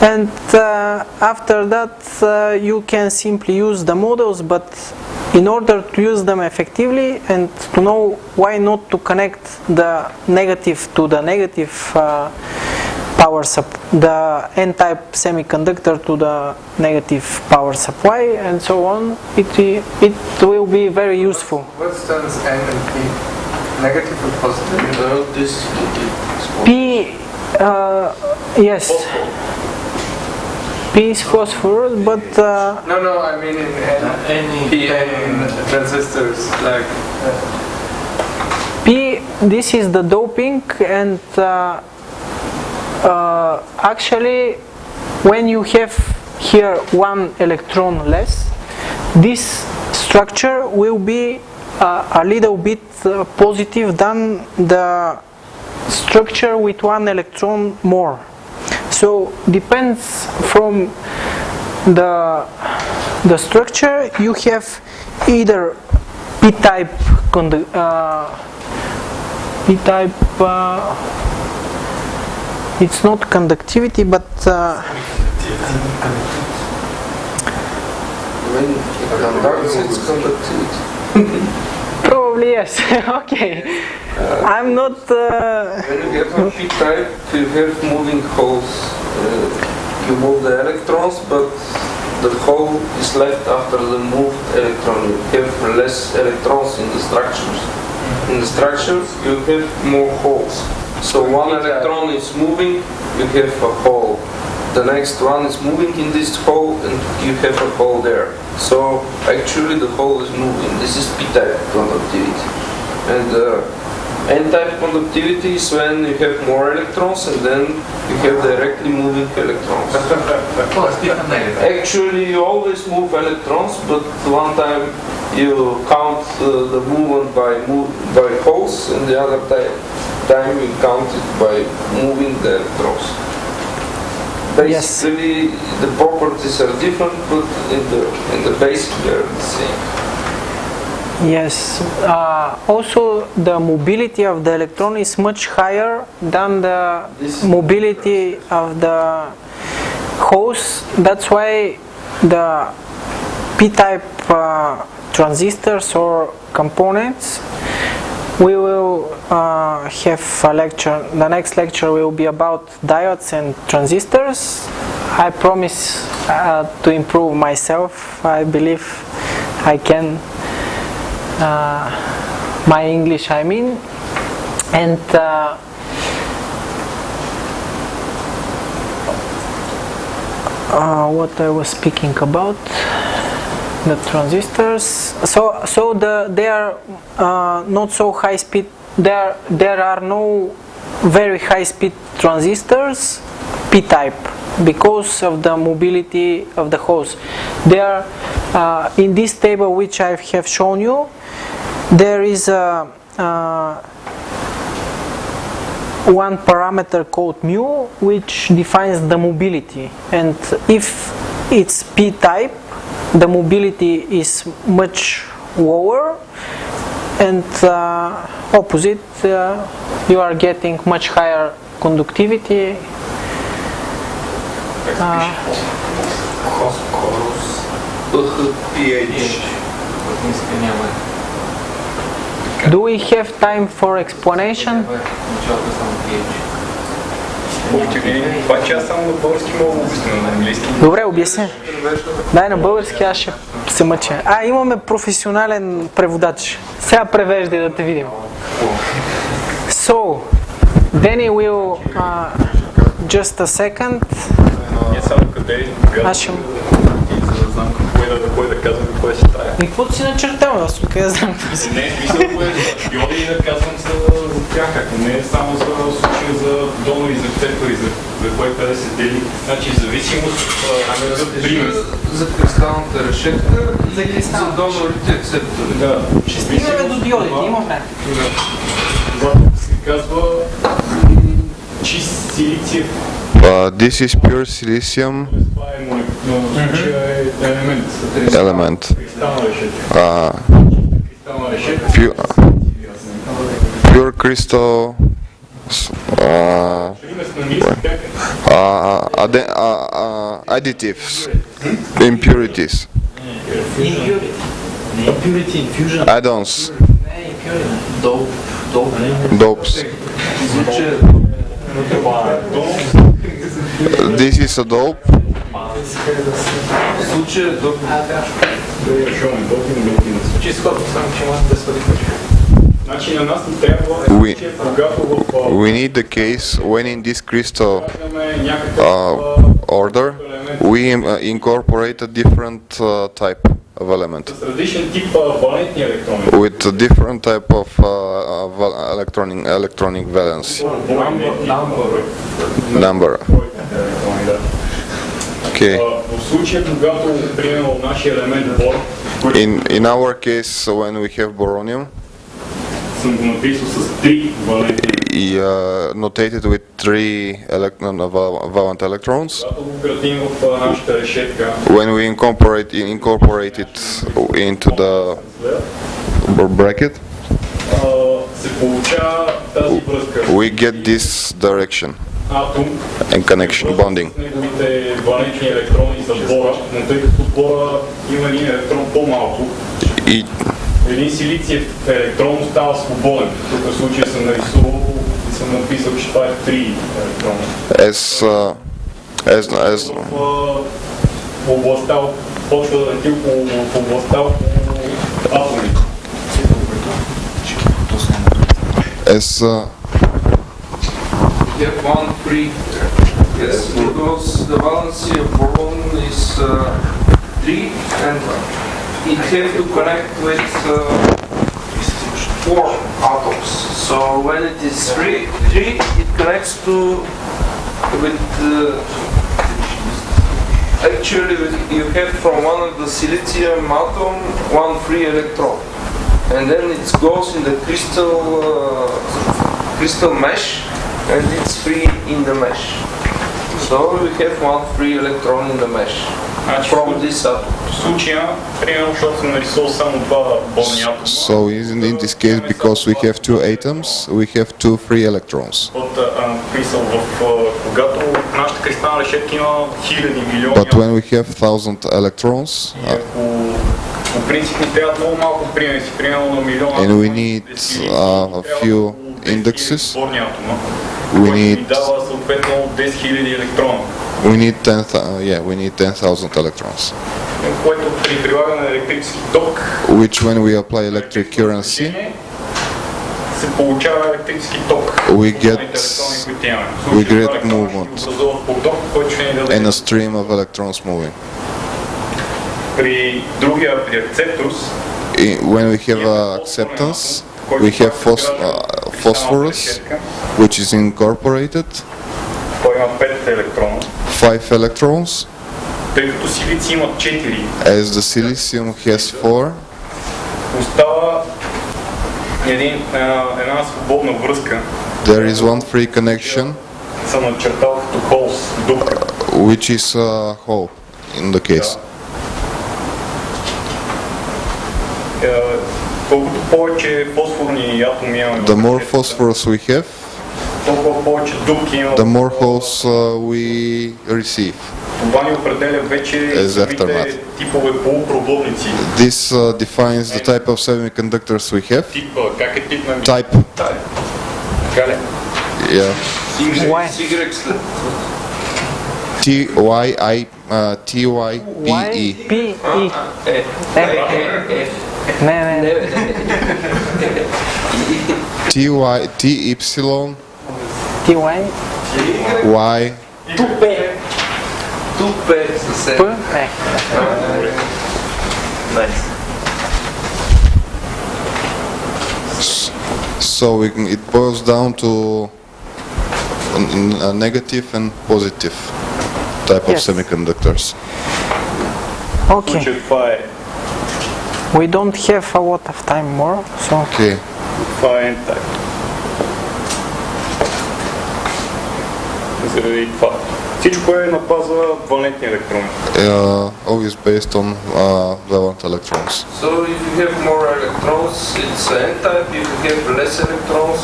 and after that you can simply use the models, but in order to use them effectively and to know why not to connect the negative to the negative power the N-type semiconductor to the negative power supply, and so on, it will be very useful. What stands N and P? Negative or positive? P Yes. P is phosphorus, but No, I mean in PN transistors, like P, this is the doping, and actually when you have here one electron less, this structure will be a little bit positive than the structure with one electron more. So depends from the structure. You have either p-type it's not conductivity, but When it conducts, it's conductivity. probably yes. Okay. I'm not. When you have a p-type, you have moving holes. You move the electrons, but the hole is left after the moved electron. You have less electrons in the structures. In the structures, you have more holes. So one electron is moving, you have a hole. The next one is moving in this hole, and you have a hole there. So actually the hole is moving. This is p-type conductivity. And n-type conductivity is when you have more electrons, and then you have directly moving electrons. Actually, you always move electrons, but one time you count the movement by holes, and the other time you count it by moving the electrons. Basically, the properties are different, but in the basic they are the same. Yes. Also, the mobility of the electron is much higher than the mobility of the holes. That's why the p-type transistors or components, we will have a lecture. The next lecture will be about diodes and transistors. I promise to improve myself. I believe I can. My English, I mean. And what I was speaking about, the transistors. So they are not so high speed. There are no very high speed transistors, p-type, because of the mobility of the holes. They are in this table which I have shown you. There is one parameter called mu, which defines the mobility, and if it's p-type, the mobility is much lower, and opposite, you are getting much higher conductivity. Do we have time for explanation? Добре, обясня. Дай на български, аз ще се мъча. Имаме професионален преводач. Сега превеждай да те видим. So, Danny will... just a second. Аз ще... Кой да казвам и кой ще трая. И какво си начертава? Аз тук я знам какво си. Не е смисъл, диоди да казвам за тях, ако не е само за случай за донори, за рецептори, за кой къде се дели. Значи зависимост от пример. За кристалната решетка и за донорите рецептори. Да. Ще стигаме до диодите, има време. Това се казва чист силициев. This is pure silicium element. Pure crystal additives, impurities, add-ons, dopes. This is a dope. We need the case when in this crystal order, we incorporate a different type of element С различен тип валентни електрони. with a different type of electronic valence number. Okay. В случая, когато, примерно, нашия елемент бор, In our case, when we have boronium, съм го написал с 3 валентни. Notated with 3 valent electrons. Когато го градим в нашата решетка, When we incorporate it into the bracket, се получава тази връзка. we get this direction Атом and connection bonding. с неговите валентни електрони за бора, но тъй като бора има един електрон по-малко, един силициев електрон става свободен. Тук в случая съм нарисувал и съм написал, че това е 3 електрона. В областта, почва да лети в областта около атомите. You have one free, yes, because the valency of boron is 3 and it has to connect with 4 atoms. So when it is 3 it connects with actually you have from one of the silicium atom one free electron, and then it goes in the crystal mesh, and it's free in the mesh. So we have one free electron in the mesh from this atom. В случая, примерно, защото съм нарисувал само 2 болни атома. So in this case, because we have 2 atoms, we have 2 free electrons. Написал когато нашата кристална решетка има хиляди милиони. But when we have 1000 electrons, по принцип ни трябват много малко примеси, примерно на милиона. and we need a few indexes, we need дава съответно 10 000 електрона. we need 10,000 electrons. Което при прилагане на електрически ток, Which when we apply electric currency, се получава електрически ток. we get movement and a stream of electrons moving. При другия, при акцептус, When we have acceptance, we have phosphorus, which is incorporated, той има 5 електрона. 5 electrons, Тъй като силици има 4, as the silicium has 4, остава една свободна връзка. there is one free connection, Съм начертал като холс, дупка. which is a hole in the case. Колкото повече фосфорни атоми имаме, The more phosphorus we have, толкова повече дупки имаме. the more holes we receive. Това ни определя вече самите типове полупроводници. This defines the type of semiconductors we have. Типа, как е тип на ми? Type. Така ли? Yeah. TYPE. Y. Тупе съвсем. So it boils down to a negative and positive type of semiconductors. Okay. We don't have a lot of time more, so. Okay. Това е N-type. Заради това. Всичко е на база валентни електрони. Always based on valent electrons. So if you have more electrons, it's N-type. If you have less electrons,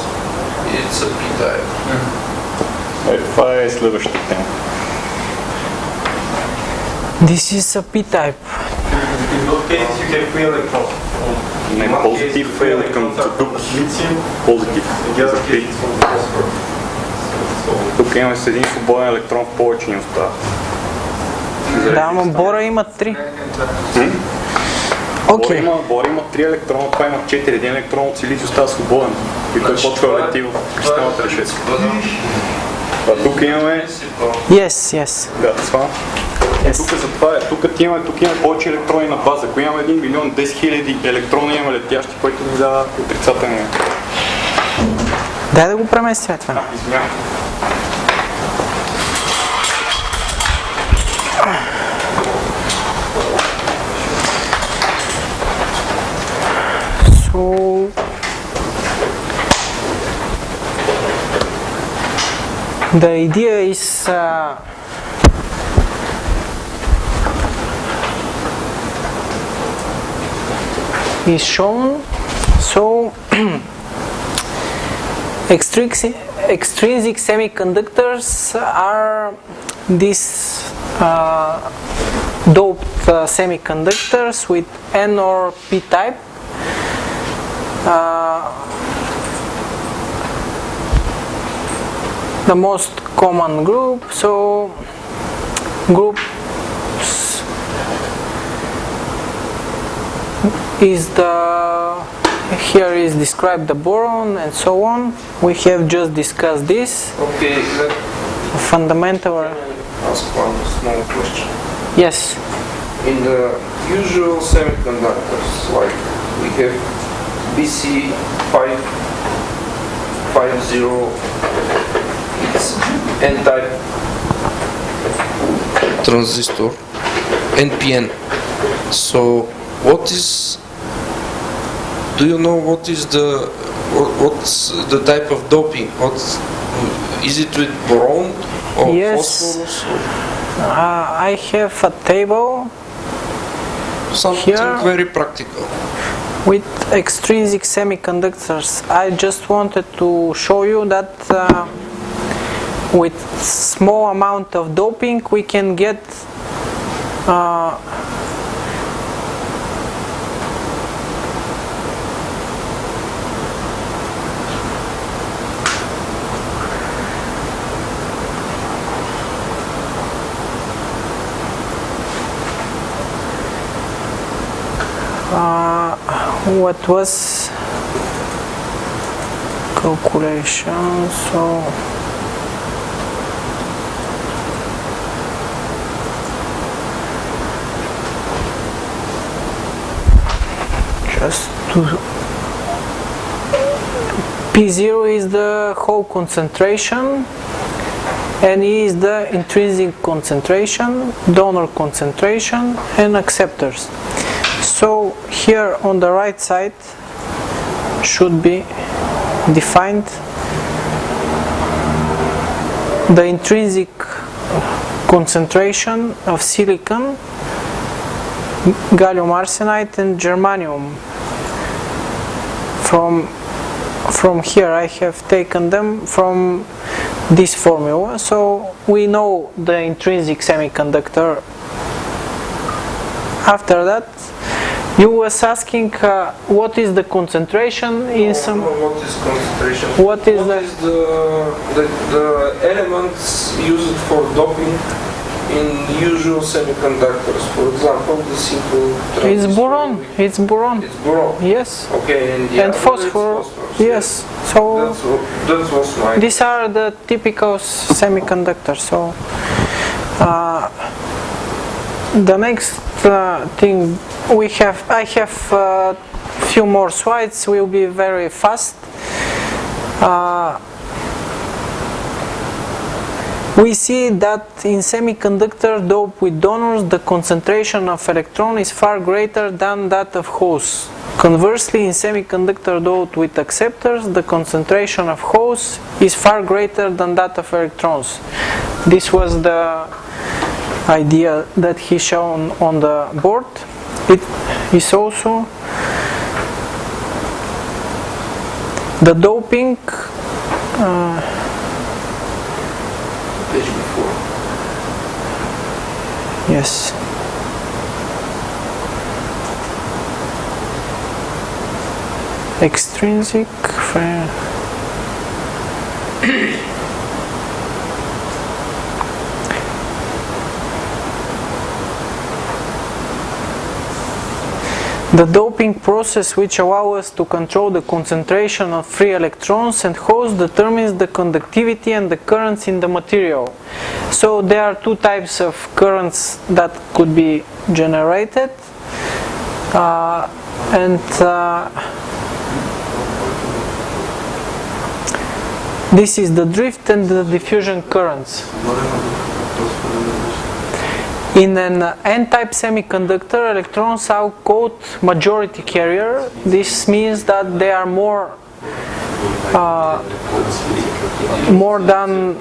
it's a P-type. Това е следващата тема. This is a P-type. Не, позитив е към дупки. Позитив. Тук имаме с един свободен електрон в повече ни остава. Да, ама бора има 3. Окей. Бора има 3 електрона, това има 4. Един електрон от силици остава свободен. И той почва да лети в кристалната решетка. А тук имаме... Yes. Да, това. Тук затова е. Тук имаме повече електрони на база. Ако имаме 1 милион 10 хиляди електрони, имаме летящи, който ни дава отрицателния. Дай да го преместим това. Извинявам. So the idea is shown. So extrinsic semiconductors are these doped semiconductors with N or P type. The most common group, so groups is here is described the boron and so on. We have just discussed this. Okay, Fundamental. ask one small question. Yes. In the usual semiconductors, like we have BC550, it's N-type transistor, NPN. So what is, do you know what is what's the type of doping? Is it with boron or phosphorus? I have a table Something here very practical. with extrinsic semiconductors. I just wanted to show you that with small amount of doping we can get what was calculation, so just to P0 is the whole concentration, and E is the intrinsic concentration, donor concentration, and acceptors. So here on the right side should be defined the intrinsic concentration of silicon, gallium arsenide and germanium. From here I have taken them from this formula, so we know the intrinsic semiconductor. After that, you was asking what is the concentration in some. What is concentration? What is the elements used for doping in usual semiconductors? For example, the simple transistor. It's boron. It's boron. It's boron. Yes. Okay, and the And other phosphorus. is phosphorus. Yes. So that was my. these are the typical semiconductors. So the next thing I have few more slides. Will be very fast. We see that in semiconductor doped with donors, the concentration of electron is far greater than that of holes. Conversely, in semiconductor doped with acceptors, the concentration of holes is far greater than that of electrons. This was the idea that he shown on the board. It is also the doping Page before. yes. Extrinsic The doping process, which allows us to control the concentration of free electrons and holes, determines the conductivity and the currents in the material. So there are two types of currents that could be generated, this is the drift and the diffusion currents. In an N-type semiconductor, electrons are called majority carrier. This means that they are more than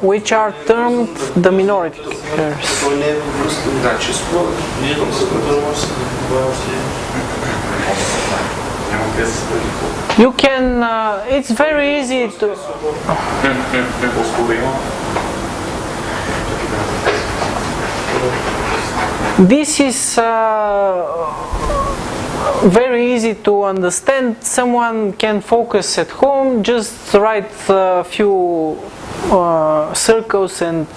which are termed the minority carriers. You can, it's very easy to... This is very easy to understand. Someone can focus at home, just write a few circles and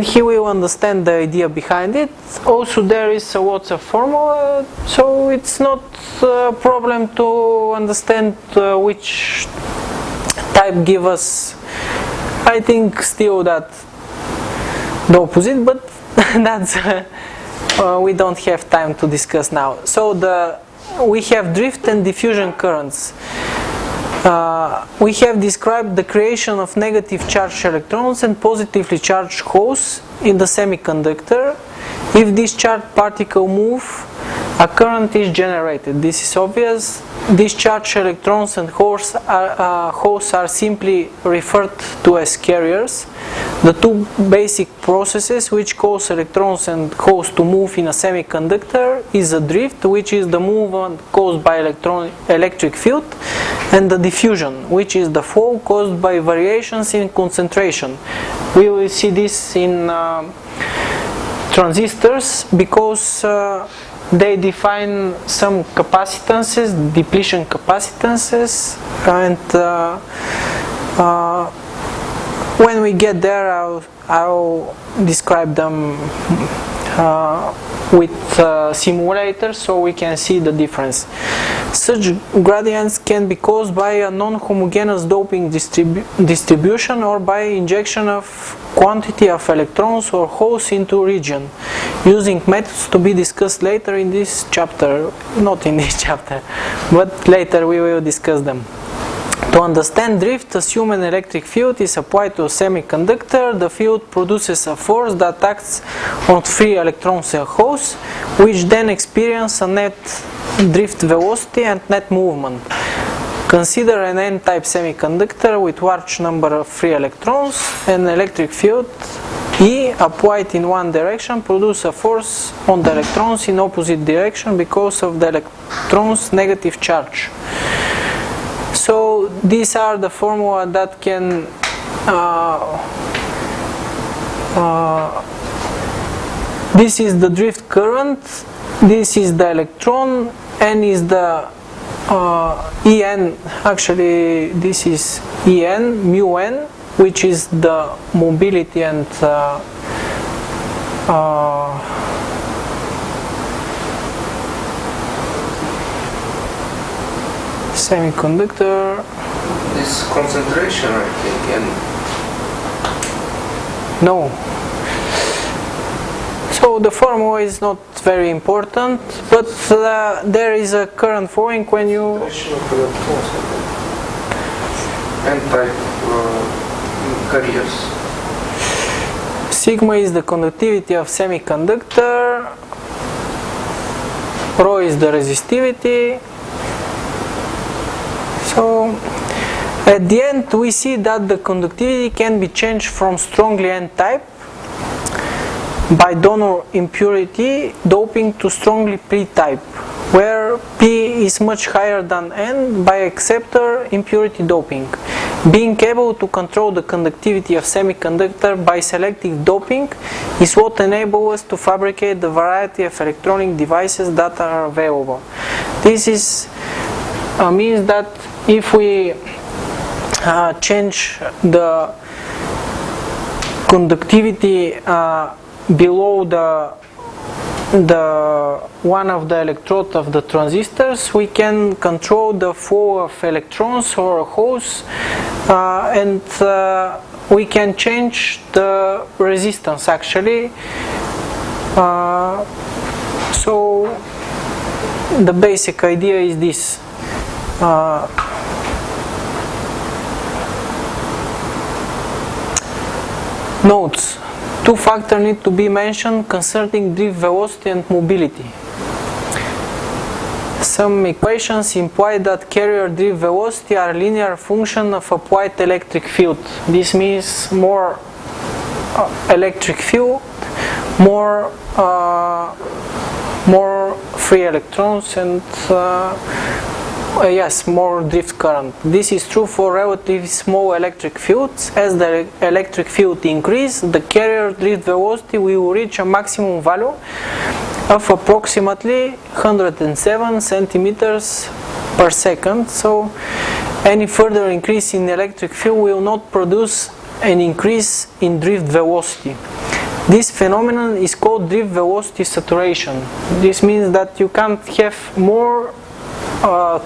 he will understand the idea behind it. Also there is a lots of formula, so it's not a problem to understand which type give us. I think still that the opposite, but that's we don't have time to discuss now. So we have drift and diffusion currents. We have described the creation of negative charged electrons and positively charged holes in the semiconductor. If this charged particle move, a current is generated. This is obvious. These charged electrons and holes are simply referred to as carriers. The two basic processes which cause electrons and holes to move in a semiconductor is the drift, which is the movement caused by electric field, and the diffusion, which is the flow caused by variations in concentration. We will see this in transistors because they define some capacitances, depletion capacitances, and when we get there I'll describe them with simulators so we can see the difference. Such gradients can be caused by a non-homogeneous doping distribution or by injection of quantity of electrons or holes into region, using methods to be discussed later in this chapter. Not in this chapter, but later we will discuss them. To understand drift, assume an electric field is applied to a semiconductor. The field produces a force that acts on free electrons and holes, which then experience a net drift velocity and net movement. Consider an N-type semiconductor with large number of free electrons. An electric field E applied in one direction produces a force on the electrons in opposite direction because of the electrons' negative charge. So these are the formula that can this is the drift current, this is the electron, N is the En, actually this is En, mu n, which is the mobility and semiconductor. This concentration, I think, and no. So the formula is not very important, but there is a current flowing when you N-type carriers. Sigma is the conductivity of semiconductor, Rho is the resistivity. So at the end we see that the conductivity can be changed from strongly N-type by donor impurity doping to strongly P-type, where P is much higher than N by acceptor impurity doping. Being able to control the conductivity of semiconductor by selective doping is what enables us to fabricate the variety of electronic devices that are available. This is means that if we change the conductivity below the one of the electrode of the transistors, we can control the flow of electrons or holes, and we can change the resistance actually. So the basic idea is this. Notes. Two factors need to be mentioned concerning drift velocity and mobility. Some equations imply that carrier drift velocity are linear function of applied electric field. This means more electric field, more free electrons, and yes, more drift current. This is true for relatively small electric fields. As the electric field increases, the carrier drift velocity will reach a maximum value of approximately 107 centimeters per second. So any further increase in electric field will not produce an increase in drift velocity. This phenomenon is called drift velocity saturation. This means that you can't have more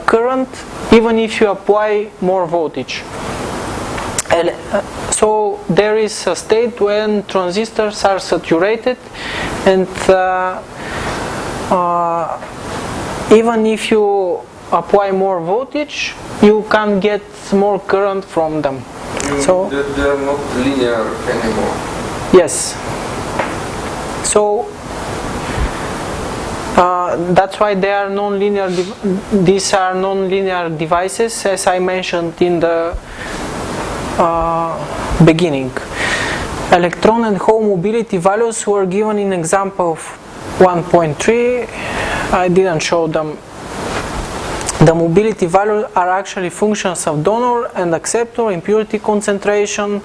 current even if you apply more voltage. So there is a state when transistors are saturated, and even if you apply more voltage, you can't get more current from them. So they are not linear anymore. yes. So that's why they are non-linear. These are non-linear devices, as I mentioned in the beginning. Electron and hole mobility values were given in example of 1.3. I didn't show them. The mobility values are actually functions of donor and acceptor impurity concentration.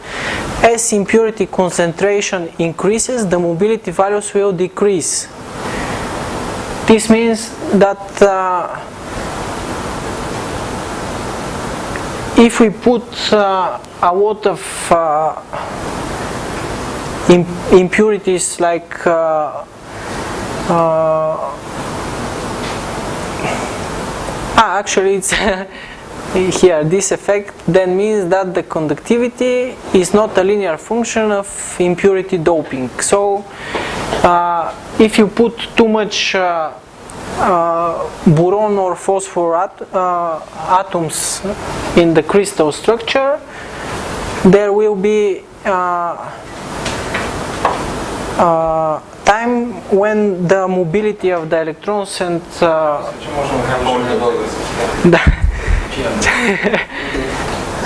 As impurity concentration increases, the mobility values will decrease. This means that if we put a lot of impurities like actually it's here, this effect then means that the conductivity is not a linear function of impurity doping. So if you put too much boron or phosphor atoms in the crystal structure, there will be time when the mobility of the electrons and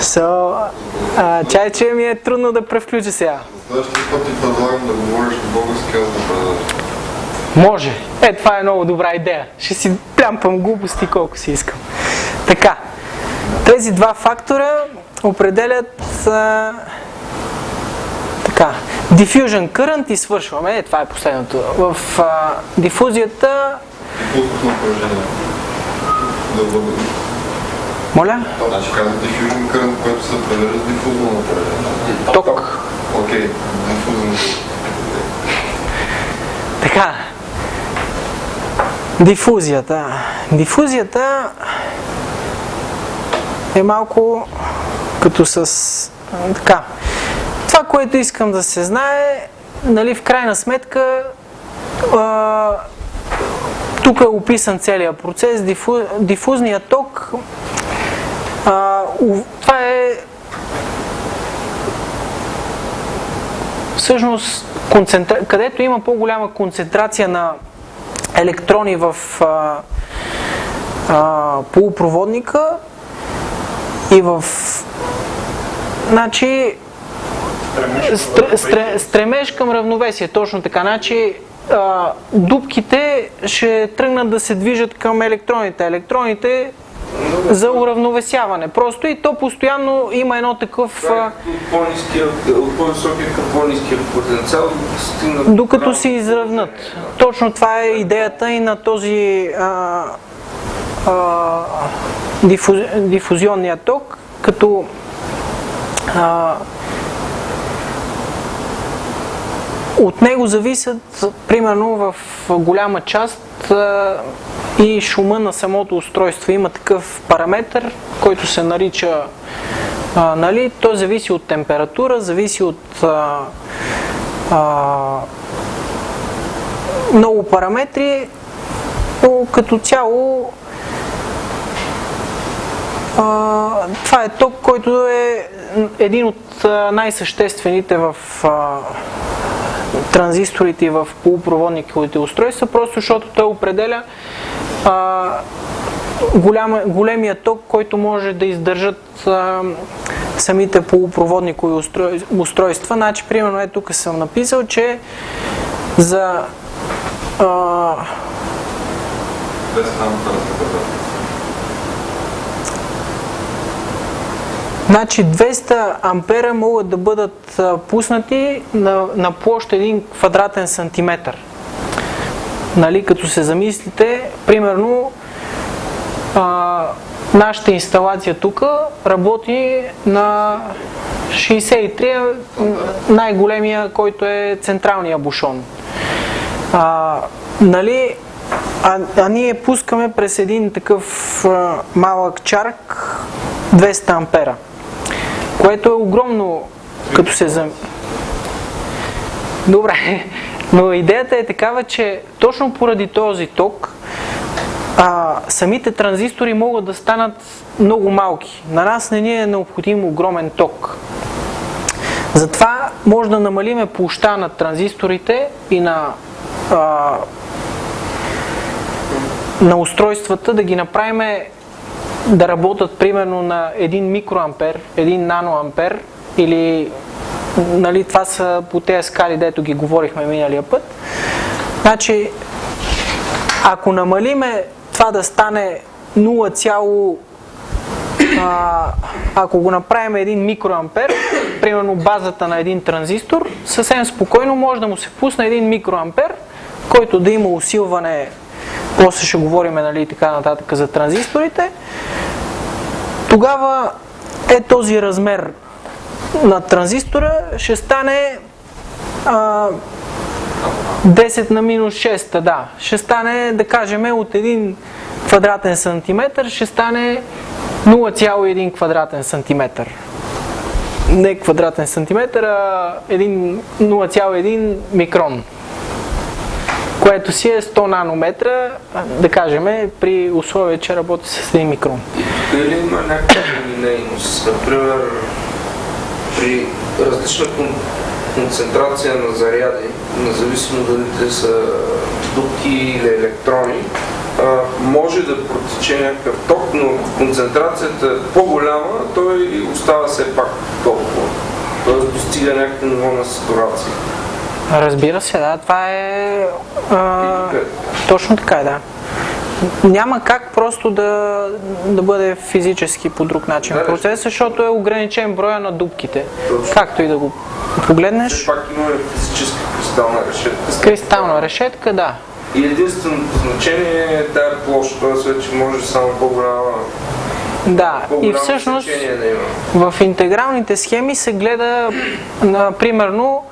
so чай ми е трудно да превключа сега. Следващия път ти предлагам да говориш на български, аз да предадеш. Може. Това е много добра идея. Ще си плямпам глупости колко си искам. Така. Тези два фактора определят така. Diffusion current и свършваме. Това е последното. В дифузията... Моля? Значи казах diffusion current, което се определя с дифузно напрежение. Ток. Окей, дифузно. Така. Дифузията. Дифузията е малко като с... така. Това, което искам да се знае, нали, в крайна сметка тук е описан целият процес, дифузният ток. Това е всъщност където има по-голяма концентрация на електрони в полупроводника и в значи стремеж към равновесие, точно така. Значи дупките ще тръгнат да се движат към електроните. Електроните за уравновесяване. Просто и то постоянно има едно такъв... От по-високия към по-ниския потенциал докато се изравнат. Точно това е идеята и на този дифузионния ток, като от него зависят, примерно в голяма част и шума на самото устройство. Има такъв параметр, който се нарича, той зависи от температура, зависи от много параметри, но като цяло това е ток, който е един от най-съществените в транзисторите и в полупроводниковите устройства, просто защото той определя големия ток, който може да издържат самите полупроводникови устройства. Значи, примерно, тук съм написал, че за 200 ампера могат да бъдат пуснати на площ 1 квадратен сантиметър. Нали, като се замислите, примерно нашата инсталация тук работи на 63, най-големия, който е централния бушон. Нали, а ние пускаме през един такъв малък чарк 200 ампера, което е огромно, като се Добре, но идеята е такава, че точно поради този ток самите транзистори могат да станат много малки. На нас не ни е необходим огромен ток. Затова може да намалиме площта на транзисторите и на устройствата, да ги направим да работят примерно на 1 микроампер, 1 наноампер или, нали, това са по тези скали, дето ги говорихме миналия път. Значи, ако намалиме това да стане 0, ако го направим 1 микроампер, примерно базата на един транзистор, съвсем спокойно може да му се пусне 1 микроампер, който да има усилване, после ще говорим, нали, така нататък за транзисторите. Тогава този размер на транзистора ще стане 10 на минус 6, да. Ще стане, да кажем, от 1 квадратен сантиметър ще стане 0,1 квадратен сантиметър. Не квадратен сантиметър, а 0,1 микрон, което си е 100 нанометра, да кажем, при условие, че работи с 1 микрон. И дали има някаква линейност? Например, при различна концентрация на заряди, независимо дали те са дупки или електрони, може да протече някакъв ток, но концентрацията е по-голяма, той остава все пак толкова. Тоест достига някакво ниво на сатурация. Разбира се, да, това е точно така, да. Няма как просто да бъде физически по друг начин процес, защото е ограничен броя на дупките. Както и да го погледнеш. Все пак има физическа кристална решетка. Кристална решетка, да. И единственото значение е тая площ, т.е. вече може само по-голяма. Да, и всъщност в интегралните схеми се гледа, примерно,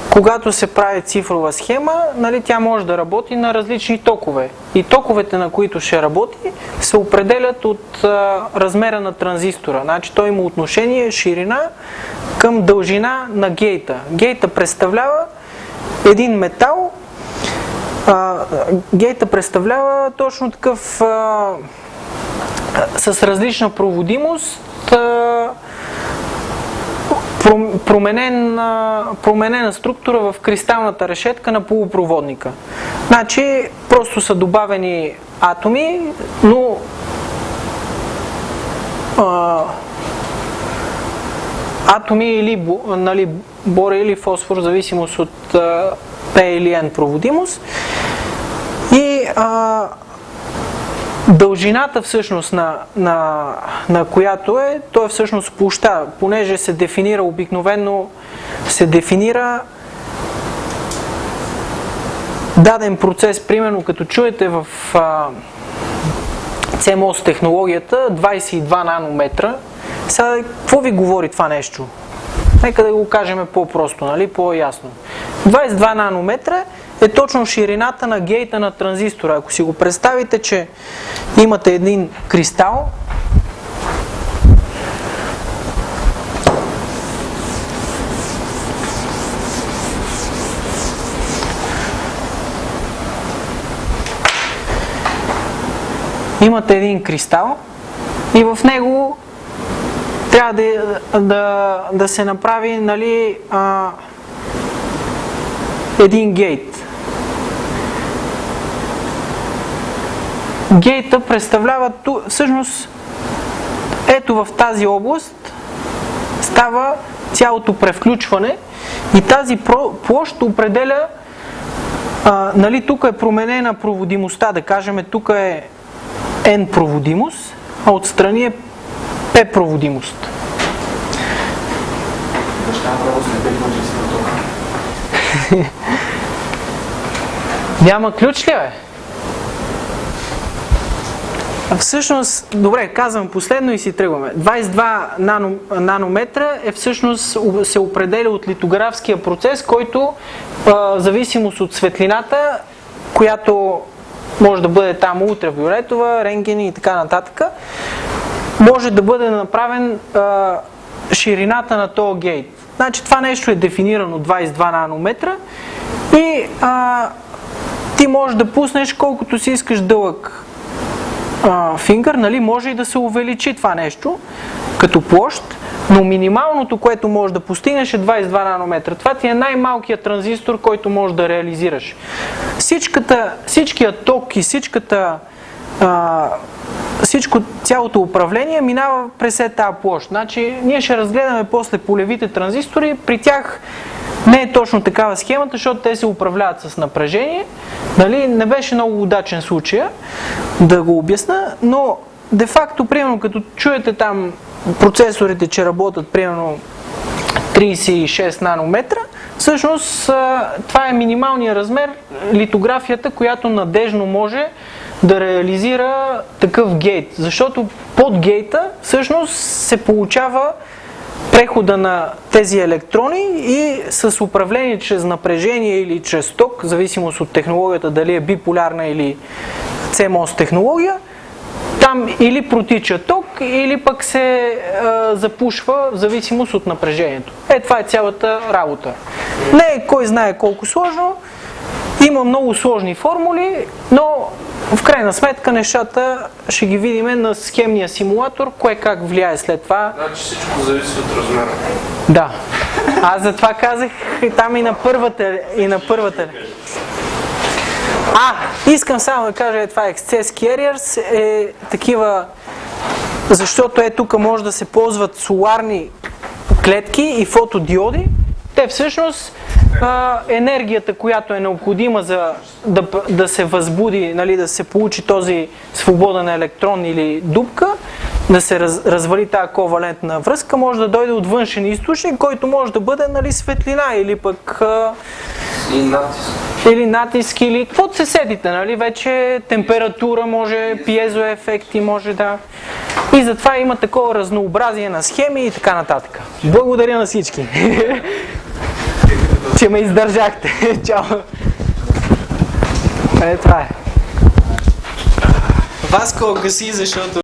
когато се прави цифрова схема, нали, тя може да работи на различни токове. И токовете, на които ще работи, се определят от размера на транзистора. Значи той има отношение ширина към дължина на гейта. Гейта представлява един метал. Гейта представлява точно такъв с различна проводимост, променена структура в кристалната решетка на полупроводника. Значи, просто са добавени атоми, но атоми или, нали, бор или фосфор, в зависимост от P или N проводимост. И дължината всъщност на която то е всъщност площта, понеже се дефинира обикновено, даден процес, примерно като чуете в CMOS технологията 22 нанометра. Сега, какво ви говори това нещо? Нека да го кажем по-просто, нали? По-ясно. 22 нанометра е точно ширината на гейта на транзистора. Ако си го представите, че имате един кристал, и в него трябва да се направи, нали, един гейт. Гейта представлява, всъщност, ето в тази област става цялото превключване и тази площ определя, нали, тук е променена проводимостта, да кажем, тук е N проводимост, а отстрани е P проводимост. Няма ключ ли, бе? Всъщност, добре, казвам последно и си тръгваме. 22 нанометра е всъщност се определя от литографския процес, който в зависимост от светлината, която може да бъде там ултравиолетова, рентгени и така нататък, може да бъде направен ширината на този гейт. Значи това нещо е дефинирано 22 нанометра и ти можеш да пуснеш колкото си искаш дълъг фингър, нали, може и да се увеличи това нещо като площ, но минималното, което можеш да постигнеш е 22 нанометра. Това ти е най-малкият транзистор, който можеш да реализираш. Всичкият ток и цялото управление минава през тази площ. Значи, ние ще разгледаме после полевите транзистори. При тях не е точно такава схемата, защото те се управляват с напрежение. Нали? Не беше много удачен случай да го обясна, но де-факто, примерно, като чуете там процесорите, че работят примерно 36 нанометра, всъщност това е минималният размер, литографията, която надежно може да реализира такъв гейт. Защото под гейта всъщност се получава прехода на тези електрони и с управление чрез напрежение или чрез ток, в зависимост от технологията, дали е биполярна или CMOS технология, там или протича ток, или пък се запушва в зависимост от напрежението. Това е цялата работа. Не е кой знае колко сложно, има много сложни формули, но в крайна сметка нещата ще ги видим на схемния симулатор, кое как влияе след това. Значи всичко зависи от размера. Да. Аз затова казах там и на първата. Искам само да кажа, това excess carriers е такива, защото тук може да се ползват соларни клетки и фотодиоди. Те всъщност енергията, която е необходима за да се възбуди, нали, да се получи този свободен електрон или дупка, да се развали тази ковалентна връзка, може да дойде от външен източник, който може да бъде, нали, светлина или пък или натиск, или каквото се сетите, нали, вече температура може, пиезоефекти може да... И затова има такова разнообразие на схеми и така нататък. Благодаря на всички, че ме издържахте. Чао! Това е. Васко, гаси, защото...